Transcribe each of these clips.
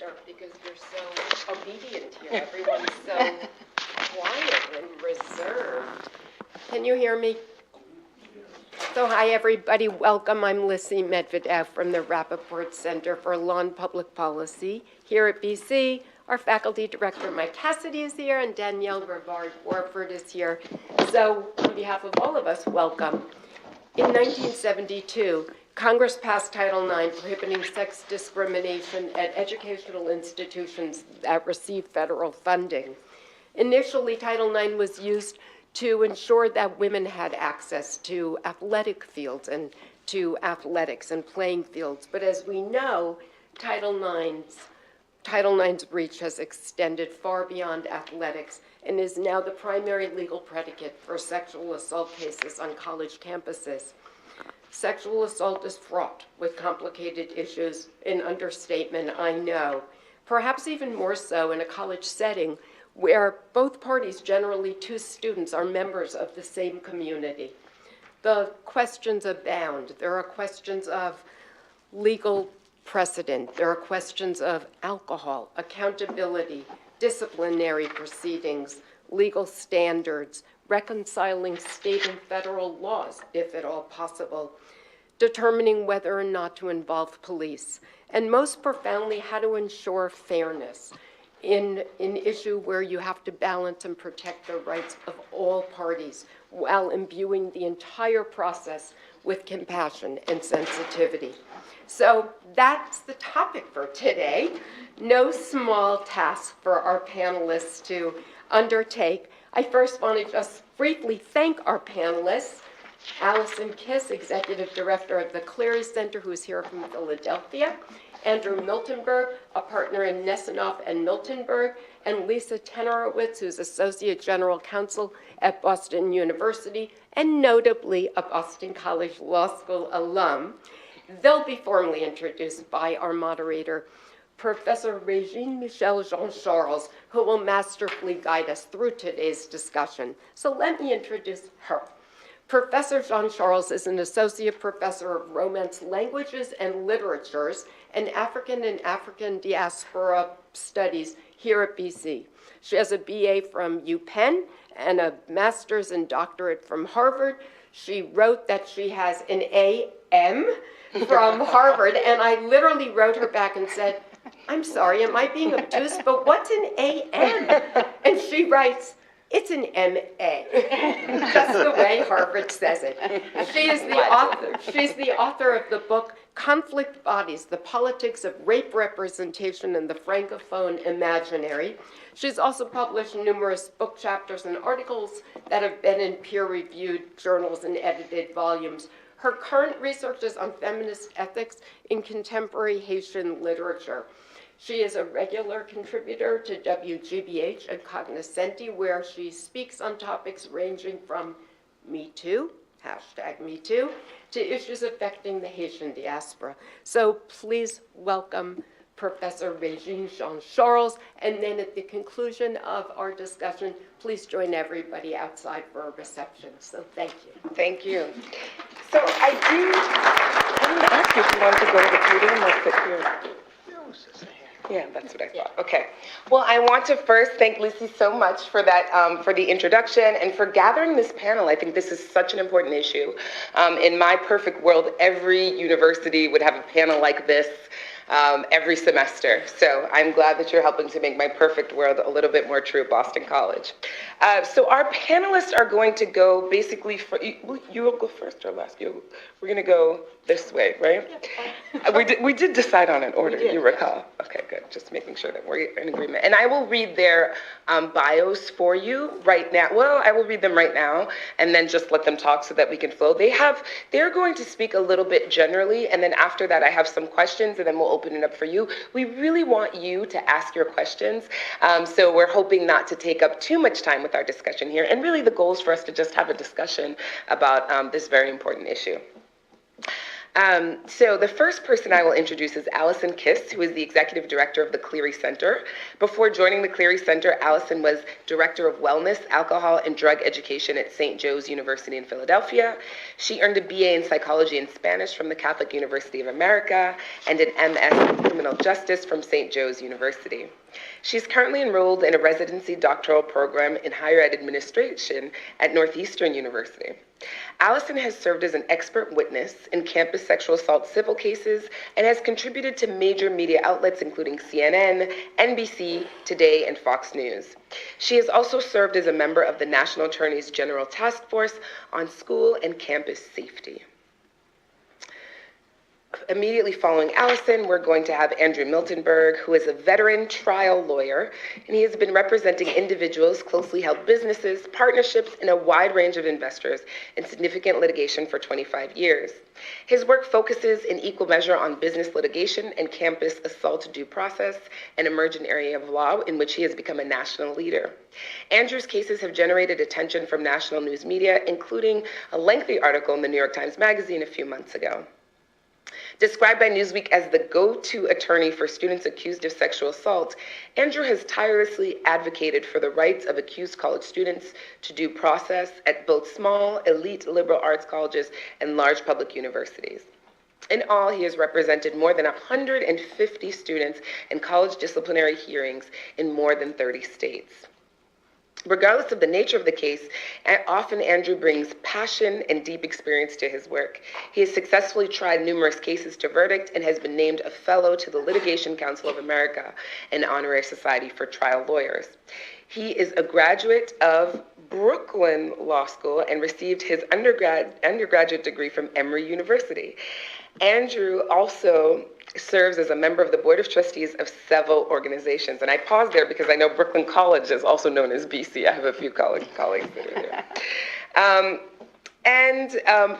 here because you're so obedient here. Everyone's so quiet and reserved. Can you hear me? So hi, everybody. Welcome. I'm Lissy Medvedev from the Rappaport Center for Law and Public Policy here at BC. Our faculty director, Mike Cassidy, is here, and Danielle Rivard-Warford is here. So on behalf of all of us, welcome. In 1972, Congress passed Title IX prohibiting sex discrimination at educational institutions that receive federal funding. Initially, Title IX was used to ensure that women had access to athletic fields and to athletics and playing fields. But as we know, Title IX's reach has extended far beyond athletics and is now the primary legal predicate for sexual assault cases on college campuses. Sexual assault is fraught with complicated issues, an understatement, I know. Perhaps even more so in a college setting where both parties, generally two students, are members of the same community. The questions abound. There are questions of legal precedent. There are questions of alcohol, accountability, disciplinary proceedings, legal standards, reconciling state and federal laws, if at all possible, determining whether or not to involve police, and most profoundly, how to ensure fairness in an issue where you have to balance and protect the rights of all parties while imbuing the entire process with compassion and sensitivity. So that's the topic for today. No small task for our panelists to undertake. I first want to just briefly thank our panelists. Alison Kiss, Executive Director of the Clery Center, who is here from Philadelphia. Andrew Miltenberg, a partner in Nesenoff and Miltenberg, and Lisa Tenerowicz, who's Associate General Counsel at Boston University, and notably a Boston College Law School alum. They'll be formally introduced by our moderator, Professor Regine Michel Jean-Charles, who will masterfully guide us through today's discussion. So let me introduce her. Professor Jean-Charles is an associate professor of Romance languages and literatures and African diaspora studies here at BC. She has a BA from UPenn and a master's and doctorate from Harvard. She wrote that she has an AM from Harvard, and I literally wrote her back and said, I'm sorry, am I being obtuse, but what's an AM? And she writes, it's an MA, just the way Harvard says it. She's the author of the book, Conflict Bodies, The Politics of Rape Representation in the Francophone Imaginary. She's also published numerous book chapters and articles that have been in peer-reviewed journals and edited volumes. Her current research is on feminist ethics in contemporary Haitian literature. She is a regular contributor to WGBH and Cognoscenti, where she speaks on topics ranging from Me Too, #MeToo, to issues affecting the Haitian diaspora. So please welcome Professor Regine Jean-Charles, and then at the conclusion of our discussion, please join everybody outside for a reception. So thank you. Thank you. So I didn't ask you if you wanted to go to the podium or sit here. Yeah, that's what I thought. Okay. Well, I want to first thank Lissy so much for that, for the introduction and for gathering this panel. I think this is such an important issue. In my perfect world, every university would have a panel like this every semester. So I'm glad that you're helping to make my perfect world a little bit more true at Boston College. So our panelists are going to go basically, you will go first or last? We're going to go this way, right? We did decide on an order, you recall. Okay, good. Just making sure that we're in agreement. And I will read their bios for you right now. Well, I will read them right now and then just let them talk so that we can flow. They're going to speak a little bit generally, and then after that I have some questions, and then we'll open it up for you. We really want you to ask your questions, so we're hoping not to take up too much time with our discussion here, and really the goal is for us to just have a discussion about this very important issue. So the first person I will introduce is Alison Kiss, who is the Executive Director of the Clery Center. Before joining the Clery Center, Alison was Director of Wellness, Alcohol, and Drug Education at St. Joe's University in Philadelphia. She earned a BA in Psychology and Spanish from the Catholic University of America and an MS in Criminal Justice from St. Joe's University. She's currently enrolled in a residency doctoral program in higher ed administration at Northeastern University. Alison has served as an expert witness in campus sexual assault civil cases and has contributed to major media outlets including CNN, NBC, Today, and Fox News. She has also served as a member of the National Attorney's General Task Force on School and Campus Safety. Immediately following Alison, we're going to have Andrew Miltenberg, who is a veteran trial lawyer, and he has been representing individuals, closely held businesses, partnerships, and a wide range of investors in significant litigation for 25 years. His work focuses in equal measure on business litigation and campus assault due process, an emerging area of law in which he has become a national leader. Andrew's cases have generated attention from national news media, including a lengthy article in the New York Times Magazine a few months ago. Described by Newsweek as the go-to attorney for students accused of sexual assault, Andrew has tirelessly advocated for the rights of accused college students to due process at both small, elite liberal arts colleges and large public universities. In all, he has represented more than 150 students in college disciplinary hearings in more than 30 states. Regardless of the nature of the case, often Andrew brings passion and deep experience to his work. He has successfully tried numerous cases to verdict and has been named a fellow to the Litigation Council of America, an honorary society for trial lawyers. He is a graduate of Brooklyn Law School and received his undergraduate degree from Emory University. Andrew also serves as a member of the Board of Trustees of several organizations. And I pause there because I know Brooklyn College is also known as BC. I have a few colleagues that are there.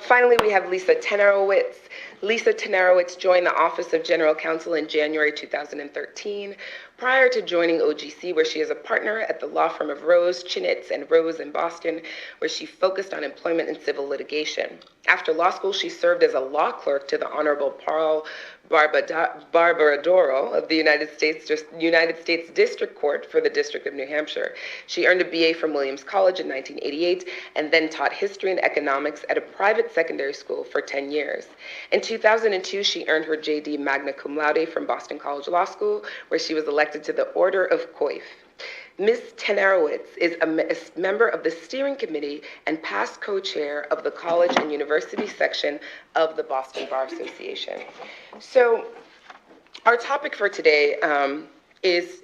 Finally, we have Lisa Tenerowicz. Lisa Tenerowicz joined the Office of General Counsel in January 2013, prior to joining OGC, where she is a partner at the law firm of Rose, Chinitz, and Rose in Boston, where she focused on employment and civil litigation. After law school, she served as a law clerk to the Honorable Paul Barbaradoro of the United States District Court for the District of New Hampshire. She earned a BA from Williams College in 1988 and then taught history and economics at a private secondary school for 10 years. In 2002, she earned her JD magna cum laude from Boston College Law School, where she was elected to the Order of Coif. Ms. Tenerowicz is a member of the steering committee and past co-chair of the college and university section of the Boston Bar Association. So our topic for today is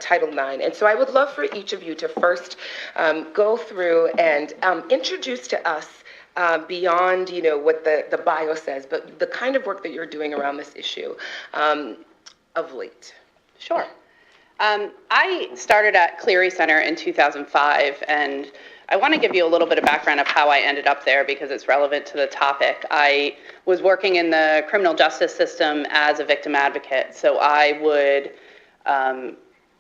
Title IX. And so I would love for each of you to first go through and introduce to us beyond, what the bio says, but the kind of work that you're doing around this issue of late. Sure. I started at Clery Center in 2005, and I want to give you a little bit of background of how I ended up there because it's relevant to the topic. I was working in the criminal justice system as a victim advocate, so I would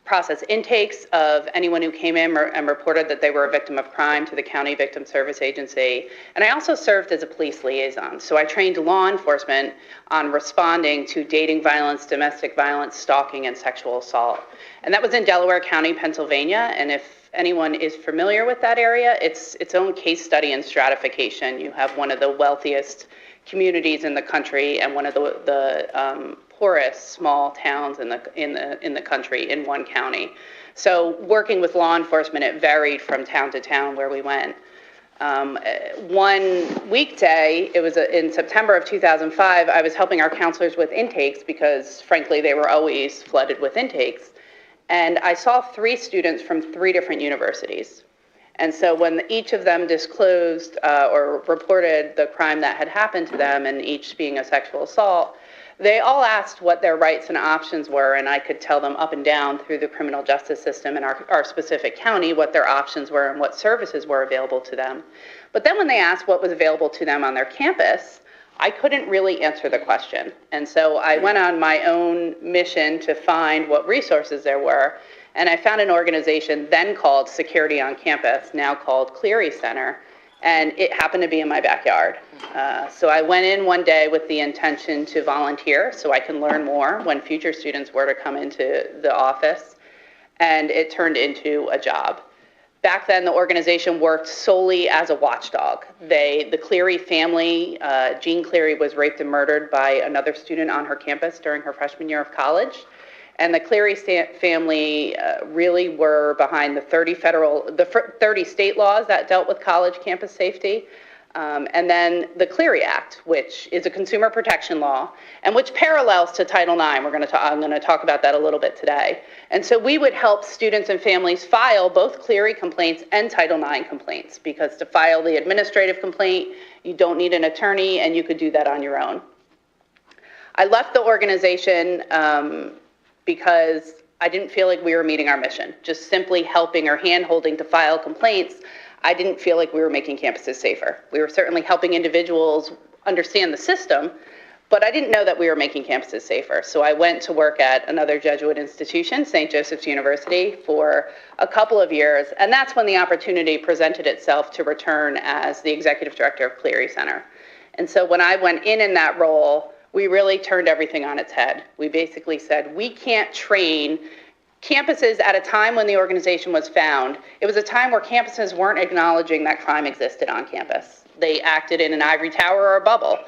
process intakes of anyone who came in and reported that they were a victim of crime to the County Victim Service Agency. And I also served as a police liaison. So I trained law enforcement on responding to dating violence, domestic violence, stalking, and sexual assault. And that was in Delaware County, Pennsylvania. And if anyone is familiar with that area, it's its own case study and stratification. You have one of the wealthiest communities in the country and one of the poorest small towns in the country in one county. So working with law enforcement, it varied from town to town where we went. One weekday, it was in September of 2005, I was helping our counselors with intakes because frankly they were always flooded with intakes. And I saw 3 students from 3 different universities. And so when each of them disclosed or reported the crime that had happened to them, and each being a sexual assault, they all asked what their rights and options were, and I could tell them up and down through the criminal justice system in our specific county what their options were and what services were available to them. But then when they asked what was available to them on their campus, I couldn't really answer the question. And so I went on my own mission to find what resources there were, and I found an organization then called Security on Campus, now called Clery Center. And it happened to be in my backyard. So I went in one day with the intention to volunteer so I can learn more when future students were to come into the office. And it turned into a job. Back then, the organization worked solely as a watchdog. The Clery family, Jean Clery was raped and murdered by another student on her campus during her freshman year of college. And the Clery family really were behind the 30 state laws that dealt with college campus safety. And then the Clery Act, which is a consumer protection law, and which parallels to Title IX. I'm going to talk about that a little bit today. And so we would help students and families file both Clery complaints and Title IX complaints, because to file the administrative complaint, you don't need an attorney, and you could do that on your own. I left the organization because I didn't feel like we were meeting our mission. Just simply helping or hand-holding to file complaints, I didn't feel like we were making campuses safer. We were certainly helping individuals understand the system, but I didn't know that we were making campuses safer. So I went to work at another Jesuit institution, St. Joseph's University, for a couple of years, and that's when the opportunity presented itself to return as the executive director of Clery Center. And so when I went in that role, we really turned everything on its head. We basically said, we can't train campuses at a time when the organization was found. It was a time where campuses weren't acknowledging that crime existed on campus. They acted in an ivory tower or a bubble.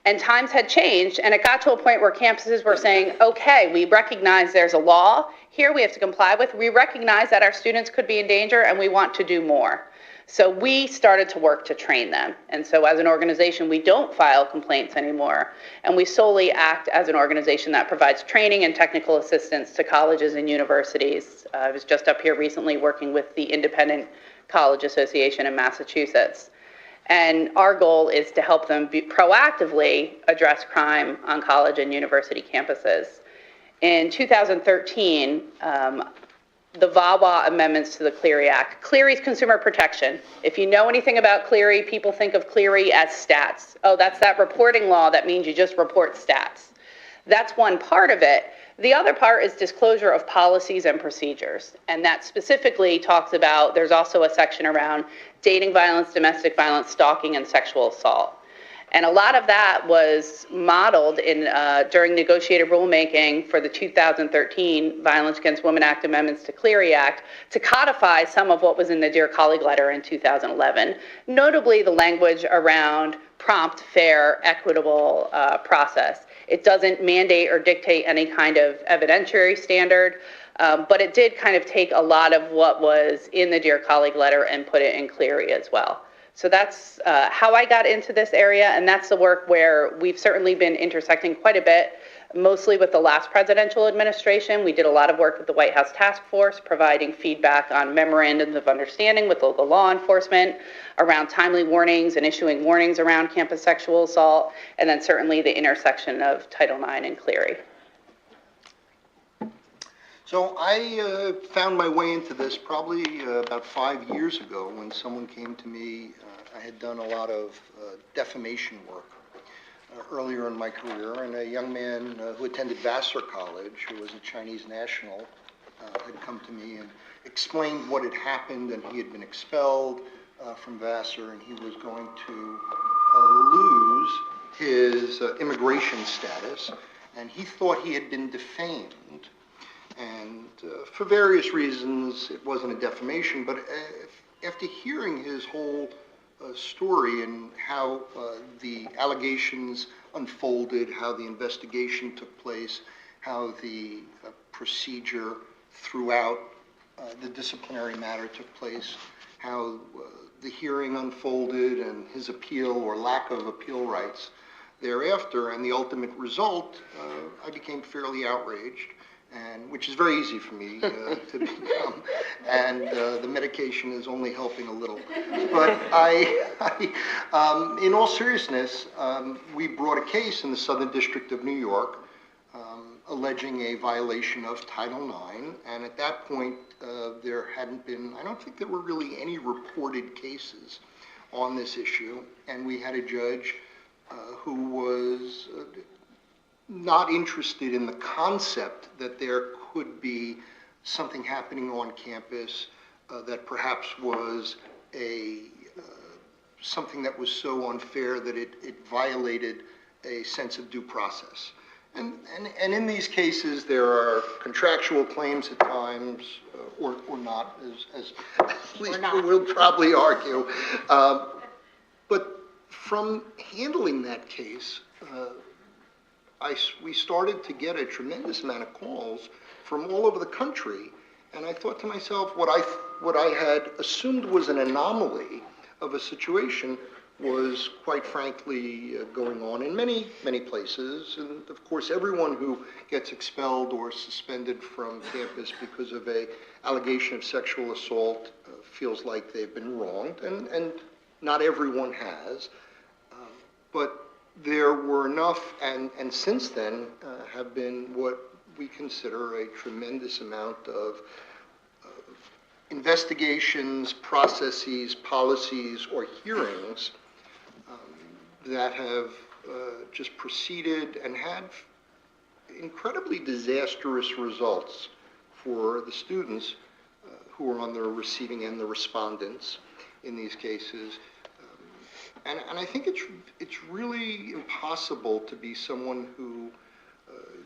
And times had changed, and it got to a point where campuses were saying, okay, we recognize there's a law here we have to comply with. We recognize that our students could be in danger, and we want to do more. So we started to work to train them. And so as an organization, we don't file complaints anymore. And we solely act as an organization that provides training and technical assistance to colleges and universities. I was just up here recently working with the Independent College Association in Massachusetts. And our goal is to help them proactively address crime on college and university campuses. In 2013, the VAWA amendments to the Clery Act. Clery's consumer protection. If you know anything about Clery, people think of Clery as stats. Oh, that's that reporting law that means you just report stats. That's one part of it. The other part is disclosure of policies and procedures. And that specifically talks about, there's also a section around dating violence, domestic violence, stalking, and sexual assault. And a lot of that was modeled during negotiated rulemaking for the 2013 Violence Against Women Act amendments to Clery Act to codify some of what was in the Dear Colleague letter in 2011, notably the language around prompt, fair, equitable process. It doesn't mandate or dictate any kind of evidentiary standard, but it did kind of take a lot of what was in the Dear Colleague letter and put it in Clery as well. So that's how I got into this area, and that's the work where we've certainly been intersecting quite a bit, mostly with the last presidential administration. We did a lot of work with the White House Task Force, providing feedback on memorandums of understanding with local law enforcement around timely warnings and issuing warnings around campus sexual assault, and then certainly the intersection of Title IX and Clery. So I found my way into this probably about 5 years ago when someone came to me. I had done a lot of defamation work earlier in my career, and a young man who attended Vassar College, who was a Chinese national, had come to me and explained what had happened, and he had been expelled from Vassar, and he was going to lose his immigration status, and he thought he had been defamed. And for various reasons, it wasn't a defamation, but after hearing his whole story and how the allegations unfolded, how the investigation took place, how the procedure throughout the disciplinary matter took place, how the hearing unfolded and his appeal or lack of appeal rights thereafter, and the ultimate result, I became fairly outraged. And which is very easy for me to become, and the medication is only helping a little. But in all seriousness, we brought a case in the Southern District of New York alleging a violation of Title IX, and at that point, there hadn't been, I don't think there were really any reported cases on this issue, and we had a judge who was not interested in the concept that there could be something happening on campus that perhaps was a something that was so unfair that it violated a sense of due process. And in these cases, there are contractual claims at times, or not, as at least we'll probably argue. But from handling that case, we started to get a tremendous amount of calls from all over the country, and I thought to myself, what I had assumed was an anomaly of a situation was, quite frankly, going on in many, many places. And of course, everyone who gets expelled or suspended from campus because of an allegation of sexual assault feels like they've been wronged, and not everyone has. But there were enough, and since then have been what we consider a tremendous amount of investigations, processes, policies, or hearings that have just proceeded and had incredibly disastrous results for the students who are on the receiving end, the respondents in these cases. And I think it's really impossible to be someone who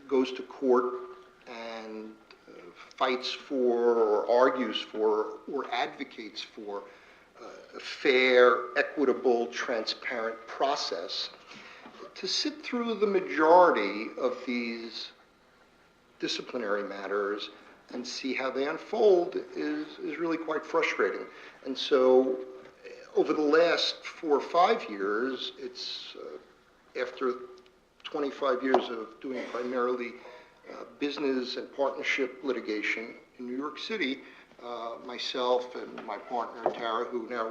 goes to court and fights for or argues for or advocates for a fair, equitable, transparent process. To sit through the majority of these disciplinary matters and see how they unfold is really quite frustrating. And so over the last 4 or 5 years, it's after 25 years of doing primarily business and partnership litigation in New York City, myself and my partner Tara, who now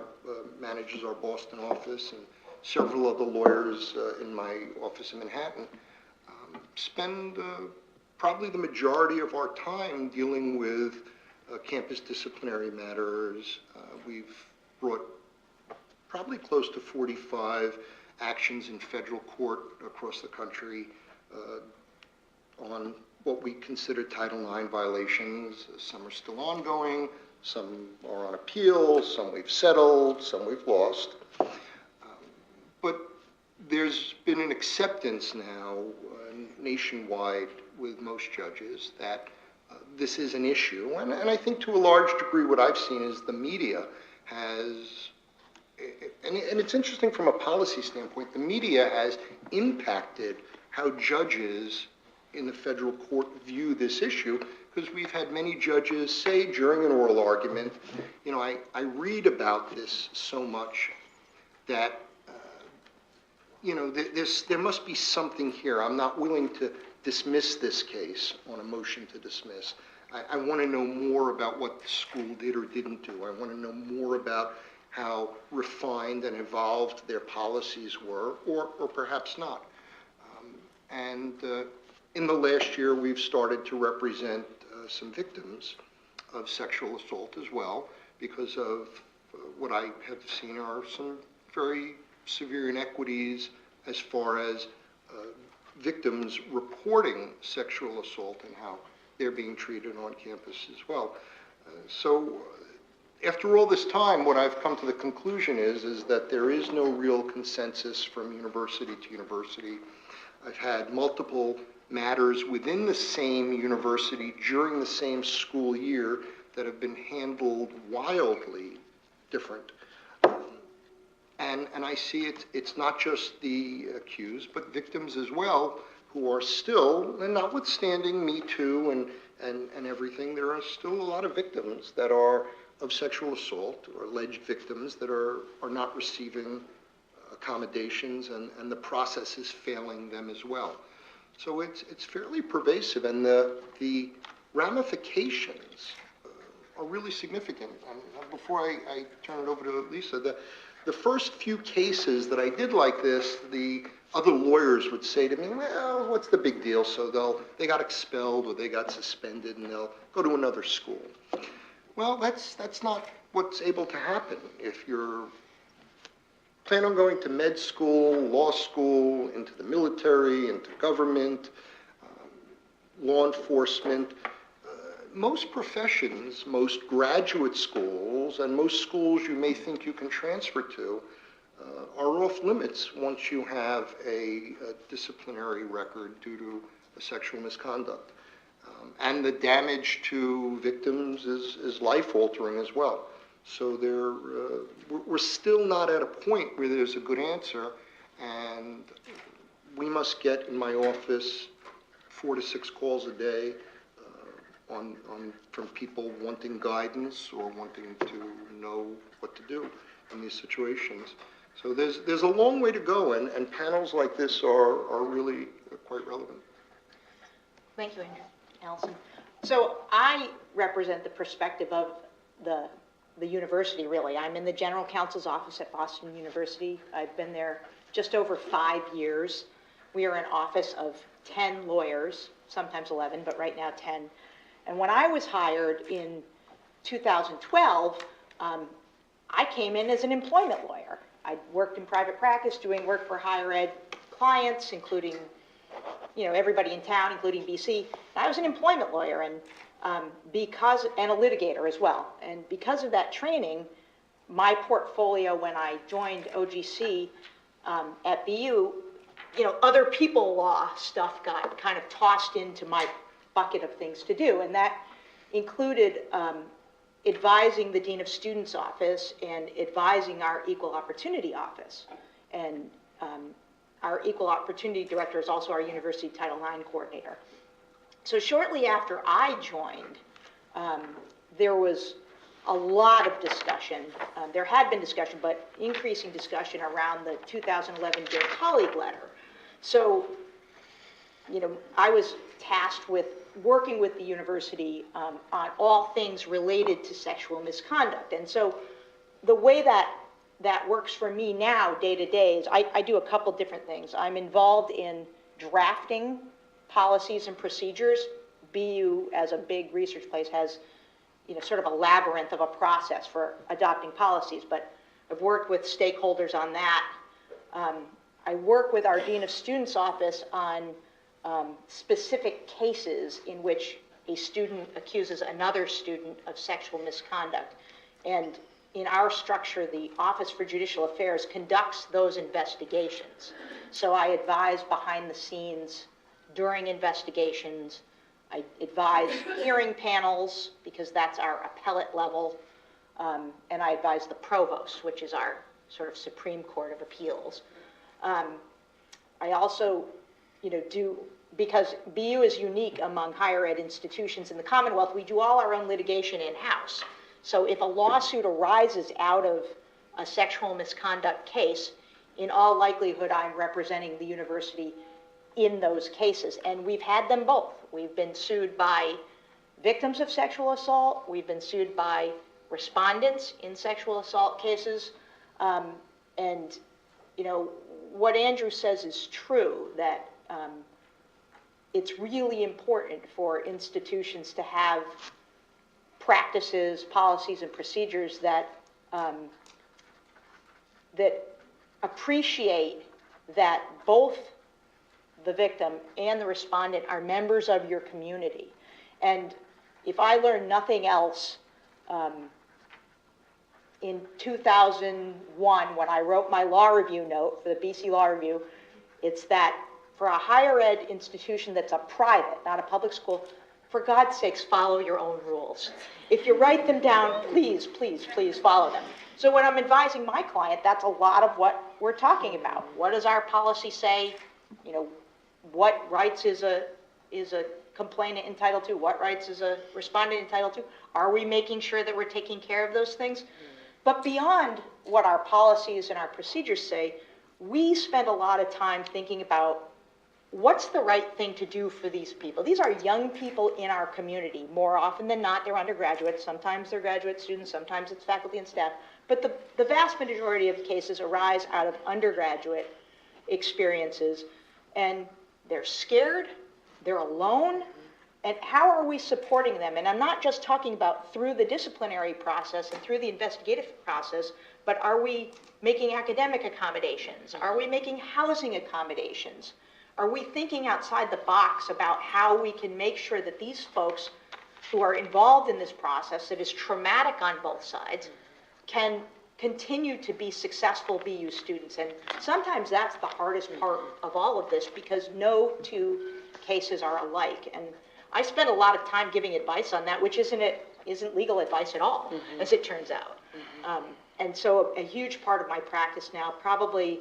manages our Boston office, and several other lawyers in my office in Manhattan, spend probably the majority of our time dealing with campus disciplinary matters. We've brought probably close to 45 actions in federal court across the country on what we consider Title IX violations. Some are still ongoing, some are on appeal, some we've settled, some we've lost. But there's been an acceptance now nationwide with most judges that this is an issue. And I think to a large degree what I've seen is the media has, and it's interesting from a policy standpoint, the media has impacted how judges in the federal court view this issue, because we've had many judges say during an oral argument, you know, I read about this so much that, you know, there must be something here. I'm not willing to dismiss this case on a motion to dismiss. I want to know more about what the school did or didn't do. I want to know more about how refined and evolved their policies were, or perhaps not. In the last year, we've started to represent some victims of sexual assault as well, because of what I have seen are some very severe inequities as far as victims reporting sexual assault and how they're being treated on campus as well. So after all this time, what I've come to the conclusion is that there is no real consensus from university to university. I've had multiple matters within the same university during the same school year that have been handled wildly different. And I see it's not just the accused, but victims as well, who are still, and notwithstanding Me Too and everything, there are still a lot of victims that are of sexual assault, or alleged victims that are not receiving accommodations, and the process is failing them as well. So it's fairly pervasive, and the ramifications are really significant. And before I turn it over to Lisa, the first few cases that I did like this, the other lawyers would say to me, well, what's the big deal? So they got expelled or they got suspended and they'll go to another school. Well, that's not what's able to happen. If you're planning on going to med school, law school, into the military, into government, law enforcement, most professions, most graduate schools, and most schools you may think you can transfer to, are off limits once you have a disciplinary record due to a sexual misconduct. And the damage to victims is life-altering as well. So we're still not at a point where there's a good answer, and we must get in my office 4 to 6 calls a day from people wanting guidance or wanting to know what to do in these situations. So there's a long way to go, and panels like this are really quite relevant. Thank you, Andrew. Alison. So I represent the perspective of the university, really. I'm in the general counsel's office at Boston University. I've been there just over 5 years. We are an office of 10 lawyers, sometimes 11, but right now 10. And when I was hired in 2012, I came in as an employment lawyer. I worked in private practice doing work for higher ed clients, including everybody in town, including BC. And I was an employment lawyer and a litigator as well. And because of that training, my portfolio when I joined OGC at BU, other people law stuff got kind of tossed into my bucket of things to do. And that included advising the Dean of Students office and advising our Equal Opportunity office. And our Equal Opportunity Director is also our University Title IX coordinator. So shortly after I joined, there was a lot of discussion. There had been discussion, but increasing discussion around the 2011 Dear Colleague letter. So, I was tasked with working with the university on all things related to sexual misconduct. And so the way that works for me now, day to day, is I do a couple different things. I'm involved in drafting policies and procedures. BU, as a big research place, has sort of a labyrinth of a process for adopting policies, but I've worked with stakeholders on that. I work with our Dean of Students office on specific cases in which a student accuses another student of sexual misconduct. And in our structure, the Office for Judicial Affairs conducts those investigations. So I advise behind the scenes during investigations. I advise hearing panels, because that's our appellate level, and I advise the provost, which is our sort of Supreme Court of Appeals. I also, because BU is unique among higher ed institutions in the Commonwealth, we do all our own litigation in-house. So if a lawsuit arises out of a sexual misconduct case, in all likelihood, I'm representing the university in those cases. And we've had them both. We've been sued by victims of sexual assault. We've been sued by respondents in sexual assault cases. And, what Andrew says is true, that it's really important for institutions to have practices, policies, and procedures that appreciate that both the victim and the respondent are members of your community. And if I learned nothing else, in 2001, when I wrote my law review note for the BC Law Review, it's that for a higher ed institution that's a private, not a public school, for God's sakes, follow your own rules. If you write them down, please, please, please follow them. So when I'm advising my client, that's a lot of what we're talking about. What does our policy say? What rights is a complainant entitled to? What rights is a respondent entitled to? Are we making sure that we're taking care of those things? But beyond what our policies and our procedures say, we spend a lot of time thinking about what's the right thing to do for these people. These are young people in our community. More often than not, they're undergraduates. Sometimes they're graduate students. Sometimes it's faculty and staff. But the vast majority of cases arise out of undergraduate experiences. And they're scared. They're alone. And how are we supporting them? And I'm not just talking about through the disciplinary process and through the investigative process, but are we making academic accommodations? Are we making housing accommodations? Are we thinking outside the box about how we can make sure that these folks who are involved in this process that is traumatic on both sides can continue to be successful BU students. And sometimes that's the hardest part of all of this, because no two cases are alike. And I spend a lot of time giving advice on that, which isn't legal advice at all, as it turns out. And so a huge part of my practice now, probably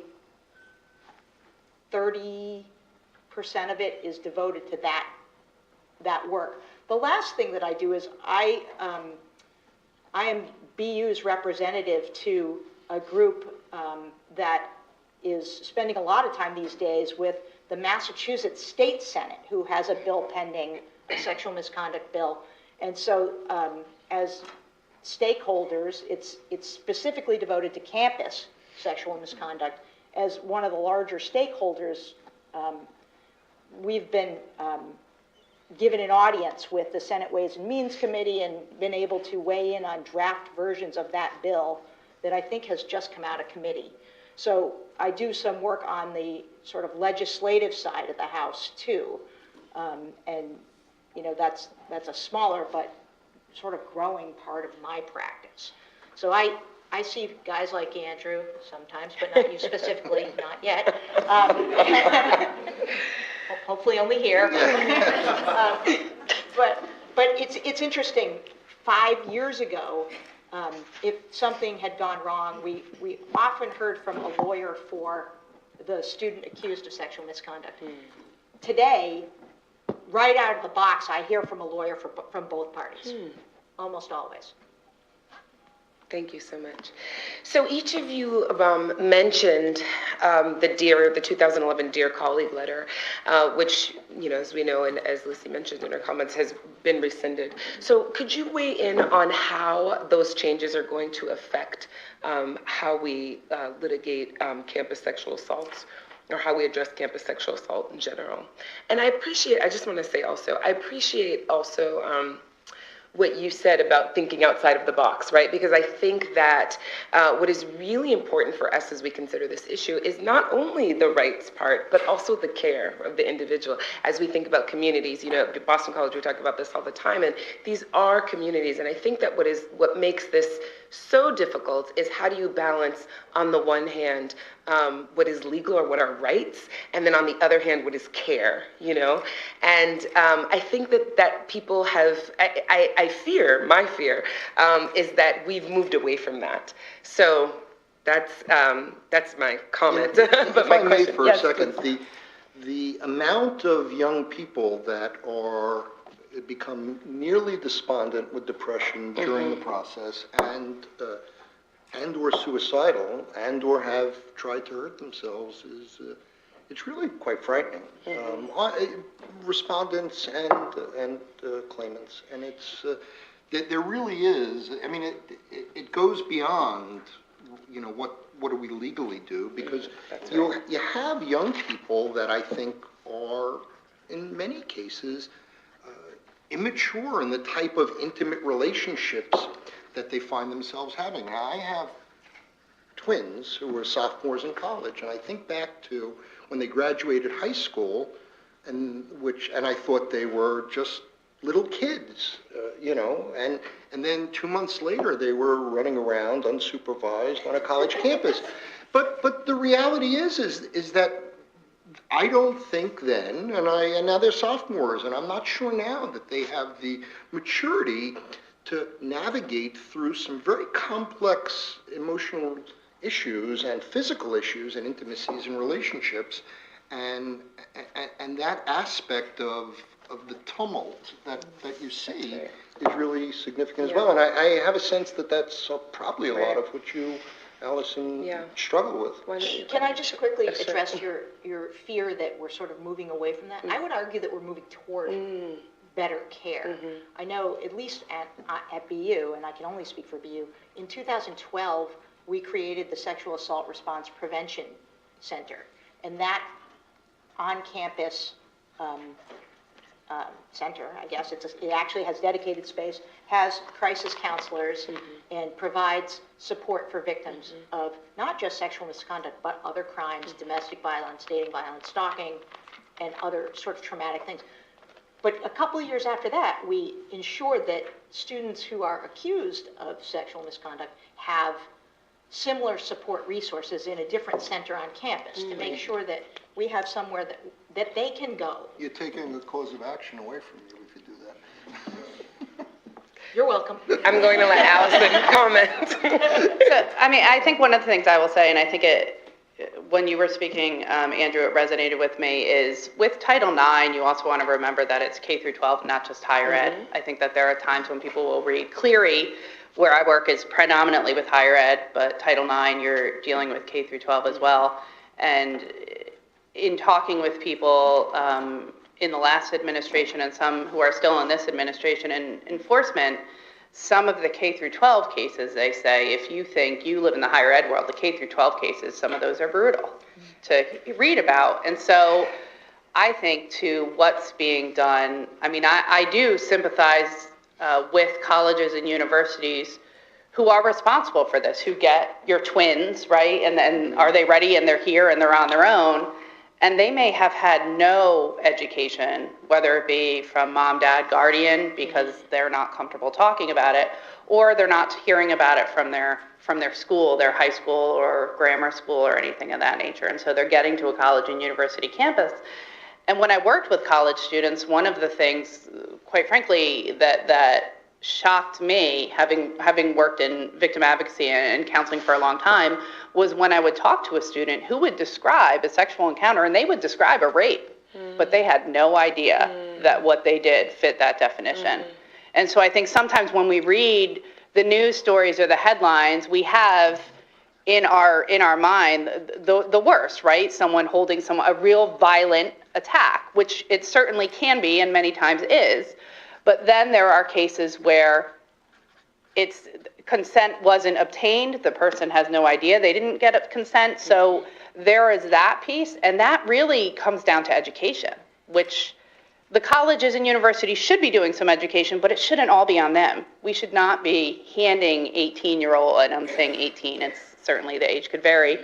30% of it is devoted to that work. The last thing that I do is I am BU's representative to a group that is spending a lot of time these days with the Massachusetts State Senate, who has a bill pending, a sexual misconduct bill. And so as stakeholders, it's specifically devoted to campus sexual misconduct. As one of the larger stakeholders, we've been given an audience with the Senate Ways and Means Committee and been able to weigh in on draft versions of that bill that I think has just come out of committee. So I do some work on the sort of legislative side of the House too. And you know, that's a smaller but sort of growing part of my practice. So I see guys like Andrew sometimes, but not you specifically, not yet. Hopefully only here. But it's interesting. 5 years ago, if something had gone wrong, we often heard from a lawyer for the student accused of sexual misconduct. Today, right out of the box, I hear from a lawyer from both parties, almost always. Thank you so much. So each of you mentioned the 2011 Dear Colleague letter, which, you know, as we know, and as Lucy mentioned in her comments, has been rescinded. So could you weigh in on how those changes are going to affect how we litigate campus sexual assaults, or how we address campus sexual assault in general? And I just want to say also, I appreciate also what you said about thinking outside of the box, right? Because I think that what is really important for us as we consider this issue is not only the rights part, but also the care of the individual. As we think about communities, you know, at Boston College, we talk about this all the time, and these are communities. And I think that what makes this so difficult is how do you balance, on the one hand, what is legal or what are rights, and then on the other hand, what is care, you know? And I think that people have, my fear is that we've moved away from that. So that's my comment. If But my I may question, for yes, a second, please. the amount of young people that become nearly despondent with depression during the process and or suicidal and or have tried to hurt themselves it's really quite frightening. Respondents and claimants, and it's there really is. I mean, it goes beyond, you know, what do we legally do, because you have young people that I think are in many cases immature in the type of intimate relationships that they find themselves having. Now, I have twins who were sophomores in college, and I think back to when they graduated high school, and I thought they were just little kids, you know, and then 2 months later they were running around unsupervised on a college campus. But the reality is that I don't think then, and now they're sophomores, and I'm not sure now that they have the maturity to navigate through some very complex emotional issues and physical issues and intimacies and relationships, and that aspect of the tumult that you see is really significant as well. And I have a sense that that's probably a lot of what you, Alison, struggle with. Can I just quickly address your fear that we're sort of moving away from that? I would argue that we're moving toward better care. I know, at least at BU, and I can only speak for BU, in 2012, we created the Sexual Assault Response Prevention Center. And that on-campus center, I guess, it actually has dedicated space, has crisis counselors, and provides support for victims of not just sexual misconduct, but other crimes, domestic violence, dating violence, stalking, and other sorts of traumatic things. But a couple of years after that, we ensured that students who are accused of sexual misconduct have similar support resources in a different center on campus to make sure that we have somewhere that they can go. You're taking the cause of action away from you if you do that. You're welcome. I'm going to let Alison comment. So, I mean, I think one of the things I will say, and I think when you were speaking, Andrew, it resonated with me, is with Title IX, you also want to remember that it's K through 12, not just higher ed. I think that there are times when people will read Clery, where I work is predominantly with higher ed, but Title IX, you're dealing with K through 12 as well. And in talking with people in the last administration and some who are still in this administration and enforcement, some of the K through 12 cases, they say, if you think you live in the higher ed world, the K through 12 cases, some of those are brutal to read about. And so I think to what's being done, I mean, I do sympathize with colleges and universities who are responsible for this, who get your twins, right? And then are they ready and they're here and they're on their own? And they may have had no education, whether it be from mom, dad, guardian, because they're not comfortable talking about it, or they're not hearing about it from their school, their high school or grammar school or anything of that nature. And so they're getting to a college and university campus. And when I worked with college students, one of the things, quite frankly, that shocked me, having worked in victim advocacy and counseling for a long time, was when I would talk to a student who would describe a sexual encounter, and they would describe a rape, but they had no idea that what they did fit that definition. And so I think sometimes when we read the news stories or the headlines, we have in our mind the worst, right? Someone holding a real violent attack, which it certainly can be and many times is. But then there are cases where consent wasn't obtained, the person has no idea, they didn't get consent, so there is that piece, and that really comes down to education, which the colleges and universities should be doing some education, but it shouldn't all be on them. We should not be handing 18-year-old, and I'm saying 18, it's certainly the age could vary,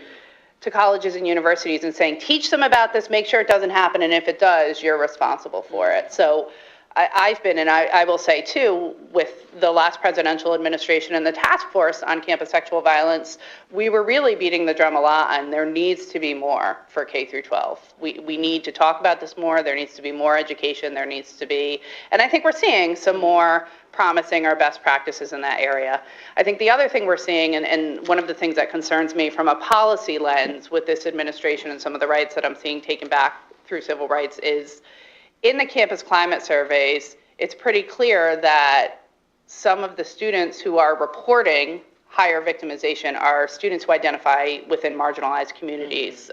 to colleges and universities and saying, teach them about this, make sure it doesn't happen, and if it does, you're responsible for it. So I've been, and I will say too, with the last presidential administration and the task force on campus sexual violence, we were really beating the drum a lot, and there needs to be more for K through 12. We need to talk about this more. There needs to be more education. There needs to be, and I think we're seeing some more promising or best practices in that area. I think the other thing we're seeing, and one of the things that concerns me from a policy lens with this administration and some of the rights that I'm seeing taken back through civil rights, is in the campus climate surveys, it's pretty clear that some of the students who are reporting higher victimization are students who identify within marginalized communities,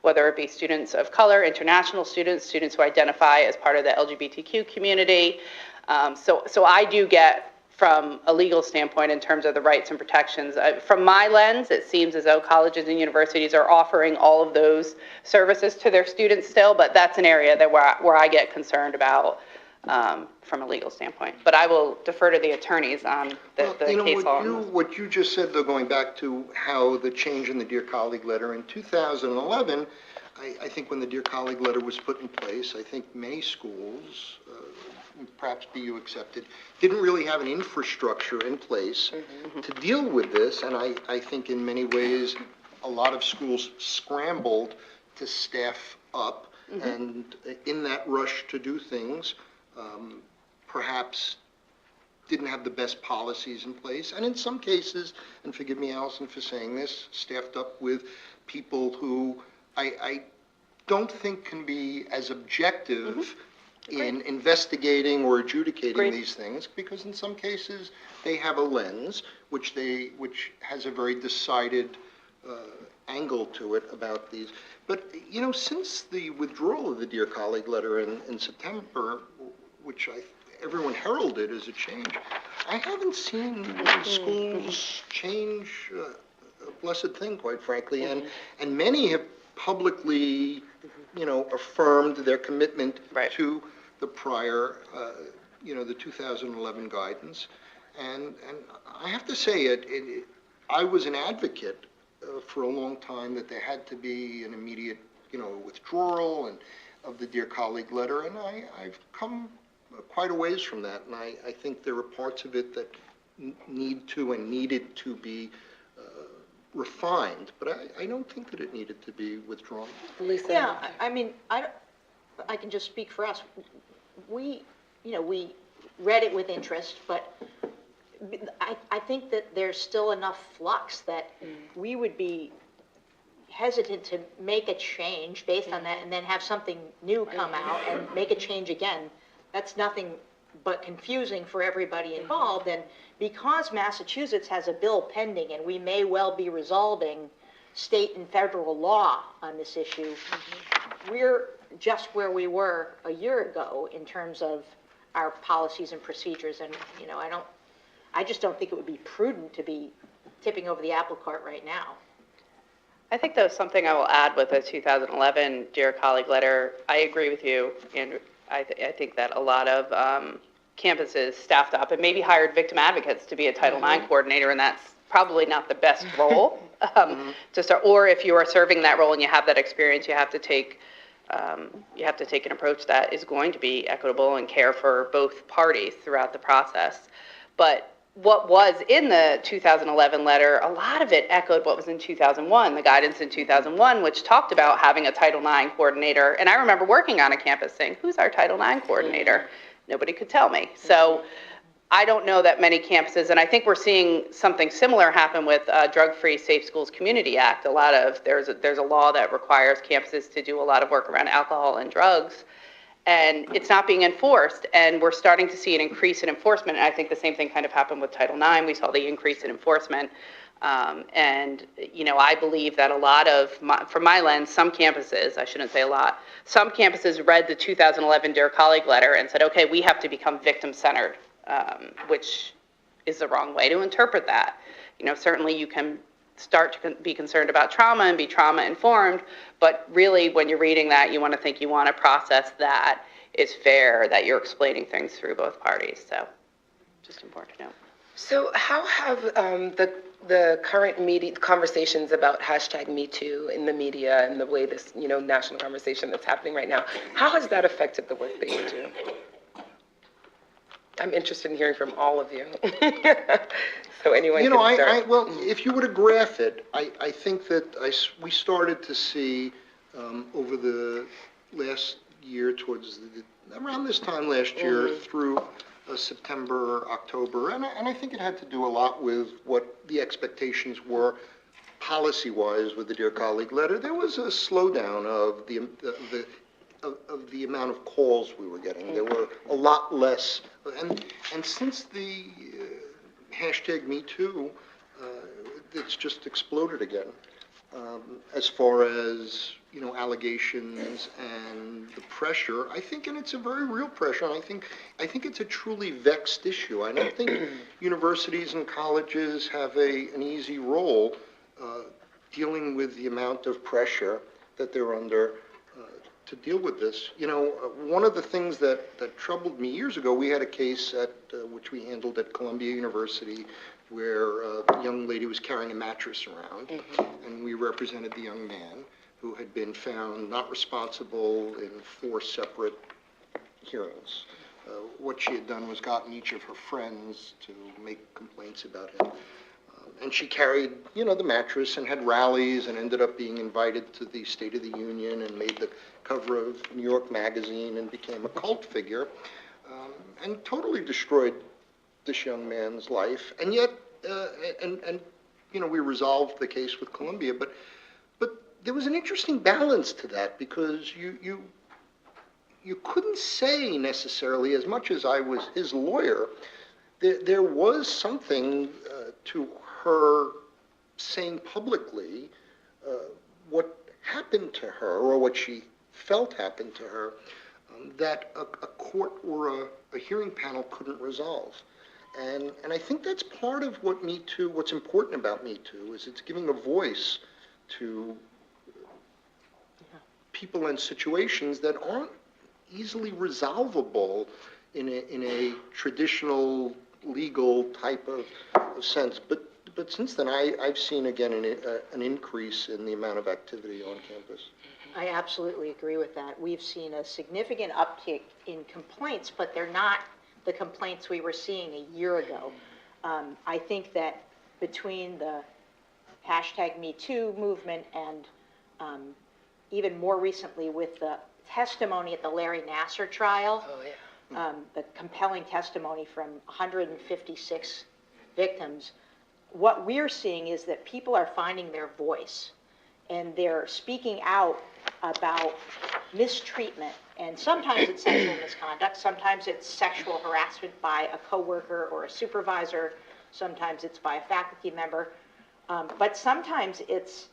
whether it be students of color, international students, students who identify as part of the LGBTQ community. So I do get, from a legal standpoint, in terms of the rights and protections, from my lens, it seems as though colleges and universities are offering all of those services to their students still, but that's an area that where I get concerned about from a legal standpoint. But I will defer to the attorneys on the case law. What you just said, though, going back to how the change in the Dear Colleague letter in 2011, I think when the Dear Colleague letter was put in place, I think many schools, perhaps BU accepted, didn't really have an infrastructure in place to deal with this, and I think in many ways a lot of schools scrambled to staff up, and in that rush to do things, perhaps didn't have the best policies in place, and in some cases, and forgive me, Alison, for saying this, staffed up with people who I don't think can be as objective in investigating or adjudicating these things, because in some cases they have a lens which has a very decided angle to it about these. But since the withdrawal of the Dear Colleague letter in September, which everyone heralded as a change, I haven't seen schools change a blessed thing, quite frankly, and many have publicly affirmed their commitment to the prior, the 2011 guidance. And I have to say, I was an advocate for a long time that there had to be an immediate, withdrawal of the Dear Colleague letter, and I've come quite a ways from that, and I think there are parts of it that need to and needed to be refined, but I don't think that it needed to be withdrawn. Lisa? Yeah, I mean, I can just speak for us. We read it with interest, but I think that there's still enough flux that we would be hesitant to make a change based on that and then have something new come out and make a change again. That's nothing but confusing for everybody involved. And because Massachusetts has a bill pending and we may well be resolving state and federal law on this issue, we're just where we were a year ago in terms of our policies and procedures. And, I just don't think it would be prudent to be tipping over the apple cart right now. I think there's something I will add with the 2011 Dear Colleague letter. I agree with you, Andrew. I think that a lot of campuses staffed up and maybe hired victim advocates to be a Title IX coordinator, and that's probably not the best role to start. Or if you are serving that role and you have that experience, you have to take an approach that is going to be equitable and care for both parties throughout the process. But what was in the 2011 letter, a lot of it echoed what was in 2001, the guidance in 2001, which talked about having a Title IX coordinator. And I remember working on a campus saying, who's our Title IX coordinator? Nobody could tell me. So I don't know that many campuses, and I think we're seeing something similar happen with Drug-Free Safe Schools Community Act. There's a law that requires campuses to do a lot of work around alcohol and drugs, and it's not being enforced, and we're starting to see an increase in enforcement. And I think the same thing kind of happened with Title IX. We saw the increase in enforcement. And I believe that from my lens, some campuses, I shouldn't say a lot, some campuses read the 2011 Dear Colleague letter and said, okay, we have to become victim-centered, which is the wrong way to interpret that. Certainly you can start to be concerned about trauma and be trauma-informed, but really when you're reading that, you want to process that is fair, that you're explaining things through both parties. So just important to know. So how have the current media conversations about #MeToo in the media and the way this, national conversation that's happening right now, how has that affected the work that you do? I'm interested in hearing from all of you. So anyone can start. Well, if you were to graph it, I think that we started to see over the last year, around this time last year through September, October, and I think it had to do a lot with what the expectations were policy-wise with the Dear Colleague letter. There was a slowdown of the amount of calls we were getting. There were a lot less, and since the #MeToo, it's just exploded again. As far as allegations and the pressure, I think, and it's a very real pressure, and I think it's a truly vexed issue. I don't think universities and colleges have an easy role dealing with the amount of pressure that they're under to deal with this. One of the things that troubled me years ago, we had a case which we handled at Columbia University where a young lady was carrying a mattress around, and we represented the young man who had been found not responsible in 4 separate hearings. What she had done was gotten each of her friends to make complaints about him. And she carried, the mattress and had rallies and ended up being invited to the State of the Union and made the cover of New York Magazine and became a cult figure, and totally destroyed this young man's life. And yet, we resolved the case with Columbia, but there was an interesting balance to that, because you couldn't say necessarily, as much as I was his lawyer, there was something to her saying publicly what happened to her, or what she felt happened to her, that a court or a hearing panel couldn't resolve. And I think that's part of what's important about Me Too, is it's giving a voice to people and situations that aren't easily resolvable in a traditional legal type of sense. But since then, I've seen again an increase in the amount of activity on campus. I absolutely agree with that. We've seen a significant uptick in complaints, but they're not the complaints we were seeing a year ago. I think that between the #MeToo movement, and even more recently with the testimony at the Larry Nassar trial. Oh, yeah. The compelling testimony from 156 victims. What we're seeing is that people are finding their voice, and they're speaking out about mistreatment, and sometimes it's sexual misconduct, sometimes it's sexual harassment by a coworker or a supervisor, sometimes it's by a faculty member, but sometimes it's,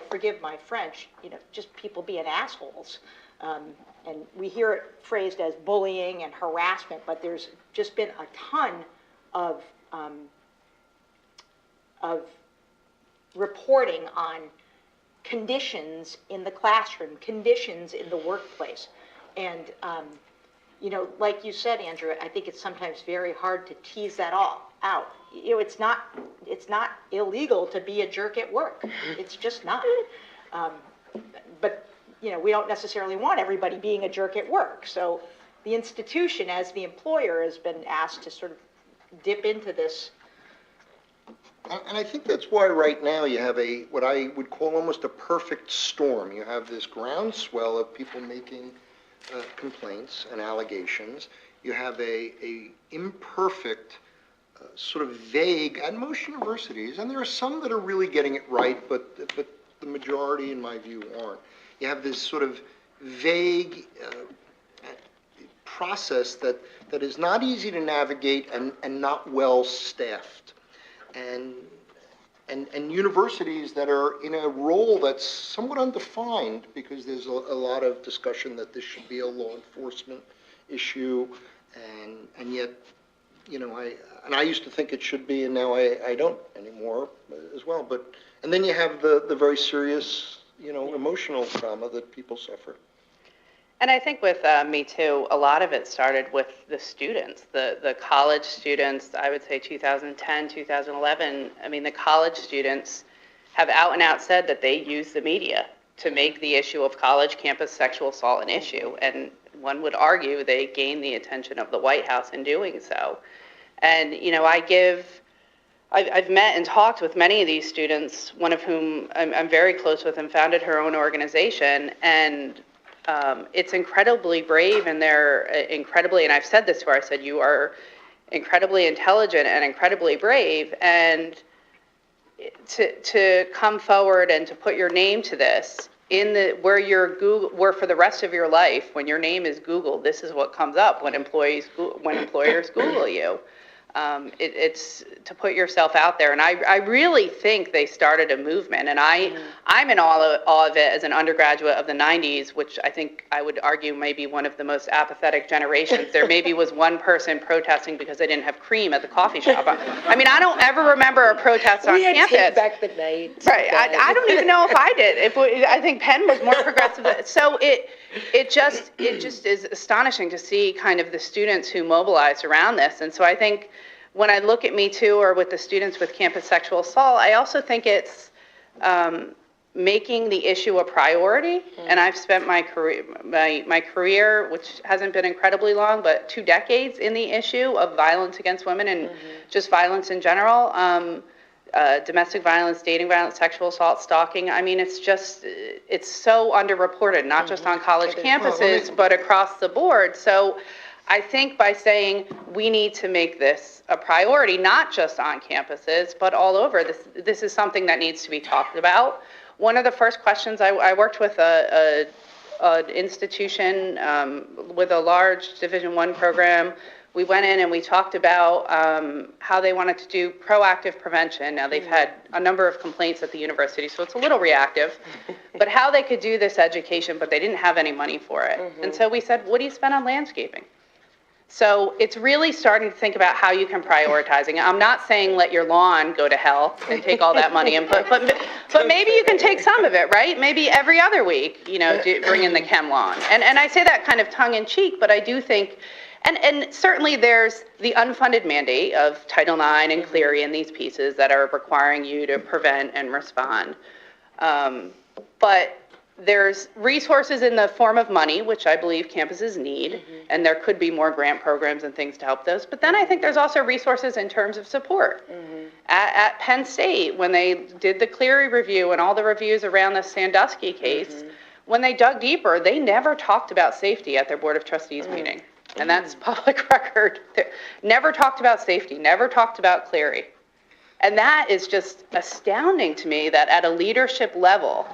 forgive my French, just people being assholes. And we hear it phrased as bullying and harassment, but there's just been a ton of reporting on conditions in the classroom, conditions in the workplace. And, like you said, Andrew, I think it's sometimes very hard to tease that all out. It's not illegal to be a jerk at work. It's just not. But, we don't necessarily want everybody being a jerk at work. So the institution, as the employer, has been asked to sort of dip into this. And I think that's why right now you have what I would call almost a perfect storm. You have this groundswell of people making complaints and allegations. You have a imperfect, sort of vague, at most universities, and there are some that are really getting it right, but the majority, in my view, aren't. You have this sort of vague process that is not easy to navigate and not well staffed. And universities that are in a role that's somewhat undefined, because there's a lot of discussion that this should be a law enforcement issue, and yet, I used to think it should be, and now I don't anymore as well. And then you have the very serious, emotional trauma that people suffer. And I think with Me Too, a lot of it started with the students, the college students, I would say 2010, 2011. I mean, the college students have out and out said that they use the media to make the issue of college campus sexual assault an issue. And one would argue they gain the attention of the White House in doing so. And, I've met and talked with many of these students, one of whom I'm very close with and founded her own organization. And it's incredibly brave, and they're incredibly, and I've said this to her, I said, you are incredibly intelligent and incredibly brave, and to come forward and to put your name to this, where for the rest of your life, when your name is Googled, this is what comes up when employers Google you. It's to put yourself out there, and I really think they started a movement, and I'm in awe of it as an undergraduate of the 90s, which I think I would argue may be one of the most apathetic generations. There maybe was one person protesting because they didn't have cream at the coffee shop. I mean, I don't ever remember a protest on campus. We had Take Back the Night. Right. I don't even know if I did. I think Penn was more progressive. So it just is astonishing to see kind of the students who mobilized around this. And so I think when I look at Me Too or with the students with campus sexual assault, I also think it's making the issue a priority. Mm-hmm. And I've spent my career, which hasn't been incredibly long, but 2 decades in the issue of violence against women and just violence in general. Domestic violence, dating violence, sexual assault, stalking. I mean, it's so underreported, not just on college campuses, but across the board. So I think by saying we need to make this a priority, not just on campuses, but all over, this is something that needs to be talked about. One of the first questions, I worked with an institution with a large Division I program. We went in and we talked about how they wanted to do proactive prevention. Now, they've had a number of complaints at the university, so it's a little reactive, but how they could do this education, but they didn't have any money for it. And so we said, what do you spend on landscaping? So it's really starting to think about how you can prioritize. I'm not saying let your lawn go to hell and take all that money and but maybe you can take some of it, right? Maybe every other week, bring in the chem lawn. And I say that kind of tongue in cheek, but I do think, and certainly there's the unfunded mandate of Title IX and Clery and these pieces that are requiring you to prevent and respond. But there's resources in the form of money, which I believe campuses need, and there could be more grant programs and things to help those. But then I think there's also resources in terms of support. At Penn State, when they did the Clery review and all the reviews around the Sandusky case, when they dug deeper, they never talked about safety at their Board of Trustees meeting. And that's public record. They never talked about safety, never talked about Clery. And that is just astounding to me that at a leadership level,